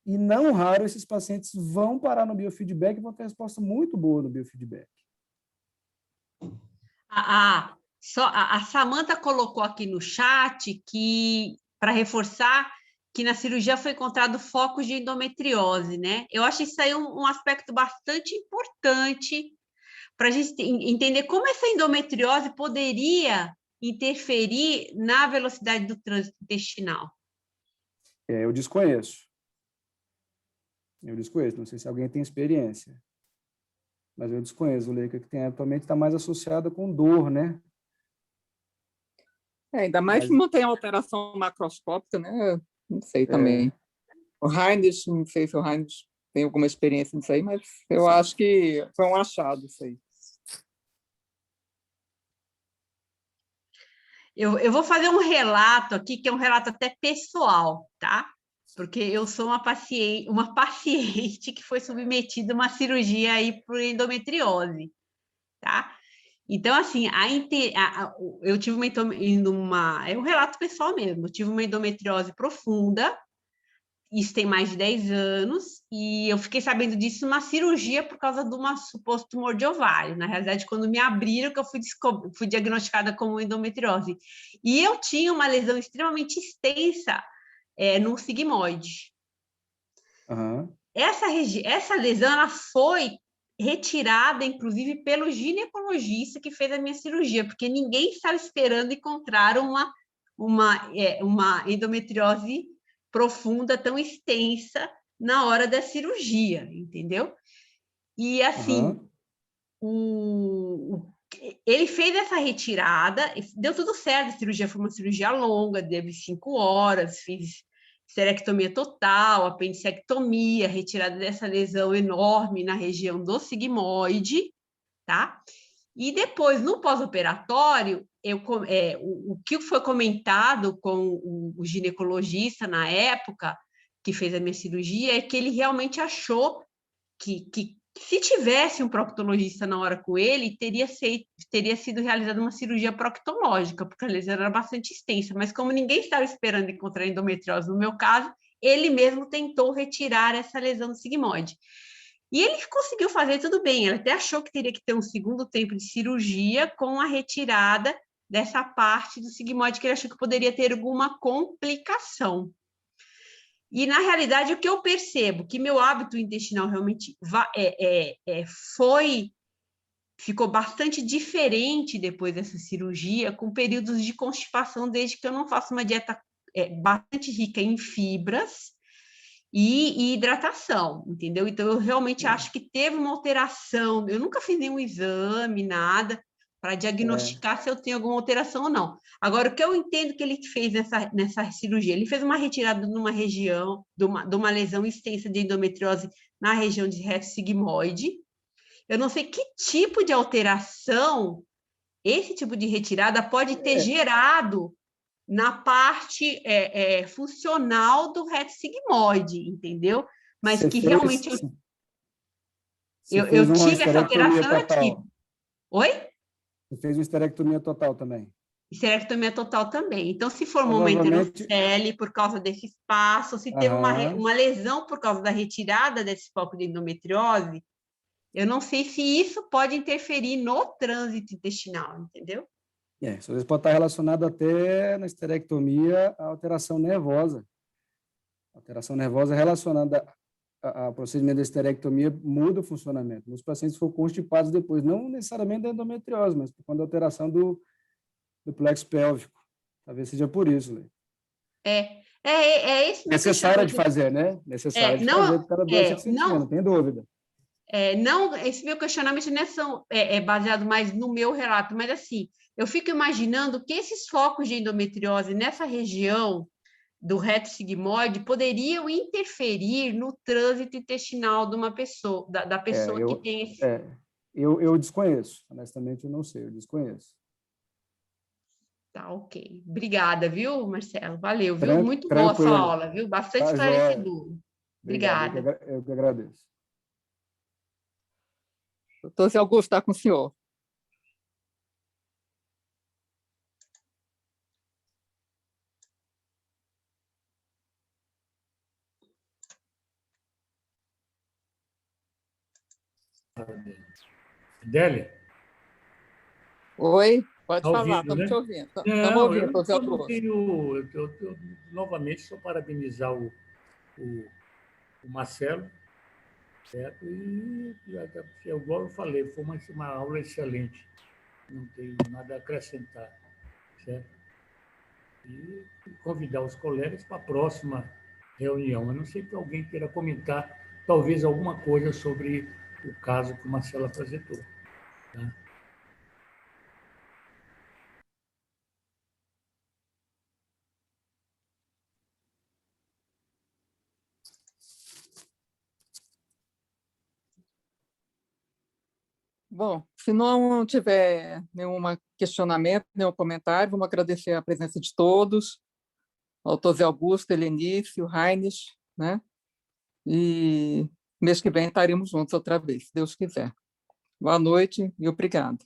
e não raro esses pacientes vão parar no biofeedback e vão ter resposta muito boa no biofeedback. A Samantha colocou aqui no chat que, para reforçar, que na cirurgia foi encontrado focos de endometriose, né? Eu acho isso aí um aspecto bastante importante para a gente entender como essa endometriose poderia interferir na velocidade do trânsito intestinal. Eu desconheço. Não sei se alguém tem experiência. Mas eu desconheço. O leica que tem atualmente está mais associada com dor, né? Ainda mais que não tem alteração macroscópica, né? Não sei também. O Heinrich, não sei se o Heinrich tenho alguma experiência nisso aí, mas eu acho que foi um achado isso aí. Eu vou fazer um relato aqui, que é um relato até pessoal, tá? Porque eu sou uma paciente que foi submetida a uma cirurgia aí por endometriose, tá? Então, assim, eu tive é um relato pessoal mesmo, eu tive uma endometriose profunda, isso tem mais de 10 anos, e eu fiquei sabendo disso numa cirurgia por causa de um suposto tumor de ovário. Na realidade, quando me abriram, que eu fui diagnosticada como endometriose. E eu tinha uma lesão extremamente extensa no sigmoide. Uhum. Essa lesão ela foi retirada, inclusive, pelo ginecologista que fez a minha cirurgia, porque ninguém estava esperando encontrar uma endometriose profunda, tão extensa na hora da cirurgia, entendeu? E assim, ele fez essa retirada, deu tudo certo, a cirurgia foi uma cirurgia longa, teve 5 horas, fiz esterectomia total, apendicectomia, retirada dessa lesão enorme na região do sigmoide, tá? E depois, no pós-operatório, o que foi comentado com o ginecologista na época, que fez a minha cirurgia, é que ele realmente achou que se tivesse um proctologista na hora com ele, teria sido realizada uma cirurgia proctológica, porque a lesão era bastante extensa, mas como ninguém estava esperando encontrar endometriose no meu caso, ele mesmo tentou retirar essa lesão do sigmoide. E ele conseguiu fazer tudo bem, ele até achou que teria que ter um segundo tempo de cirurgia com a retirada dessa parte do sigmoide, que ele achou que poderia ter alguma complicação. E, na realidade, o que eu percebo, que meu hábito intestinal realmente ficou bastante diferente depois dessa cirurgia, com períodos de constipação, desde que eu não faço uma dieta bastante rica em fibras, e hidratação, entendeu? Então, eu realmente acho que teve uma alteração. Eu nunca fiz nenhum exame, nada, para diagnosticar se eu tenho alguma alteração ou não. Agora, o que eu entendo que ele fez nessa cirurgia, ele fez uma retirada numa região, de uma lesão extensa de endometriose na região de reto sigmoide. Eu não sei que tipo de alteração esse tipo de retirada pode ter gerado na parte funcional do reto sigmoide, entendeu? Mas que realmente eu tive essa alteração, eu tive. Oi? Você fez uma esterectomia total também? Esterectomia total também. Então, se formou uma enterocele por causa desse espaço, se teve uma lesão por causa da retirada desse foco de endometriose, eu não sei se isso pode interferir no trânsito intestinal, entendeu? Isso às vezes pode estar relacionado até na esterectomia à alteração nervosa. A alteração nervosa relacionada ao procedimento da esterectomia muda o funcionamento. Os pacientes foram constipados depois, não necessariamente da endometriose, mas por conta da alteração do plexo pélvico. Talvez seja por isso, Lê. Esse necessária de fazer, né? Necessária de fazer por causa da doença que você tinha, não tem dúvida. Esse meu questionamento não é baseado mais no meu relato, mas assim, eu fico imaginando que esses focos de endometriose nessa região do reto sigmoide poderiam interferir no trânsito intestinal de uma pessoa, da pessoa que tem esse... Eu desconheço, honestamente eu não sei, eu desconheço. Tá, ok. Obrigada, viu, Marcelo? Valeu, viu? Muito boa a sua aula, viu? Bastante esclarecedor. Obrigada. Eu que agradeço. Doutor Zé Augusto, está com o senhor. Adélia? Oi, pode falar, ouvindo, estamos te ouvindo. Estamos ouvindo, doutor Zé Augusto. Eu novamente, só parabenizar o Marcelo, certo? E, igual eu falei, foi uma aula excelente. Não tenho nada a acrescentar, certo? E convidar os colegas para a próxima reunião. A não ser que alguém queira comentar, talvez, alguma coisa sobre o caso que o Marcelo apresentou. Tá? Bom, se não tiver nenhum questionamento, nenhum comentário, vamos agradecer a presença de todos, ao Dr. Zé Augusto, Helenice, o Heinrich, né? E mês que vem estaremos juntos outra vez, se Deus quiser. Boa noite e obrigado.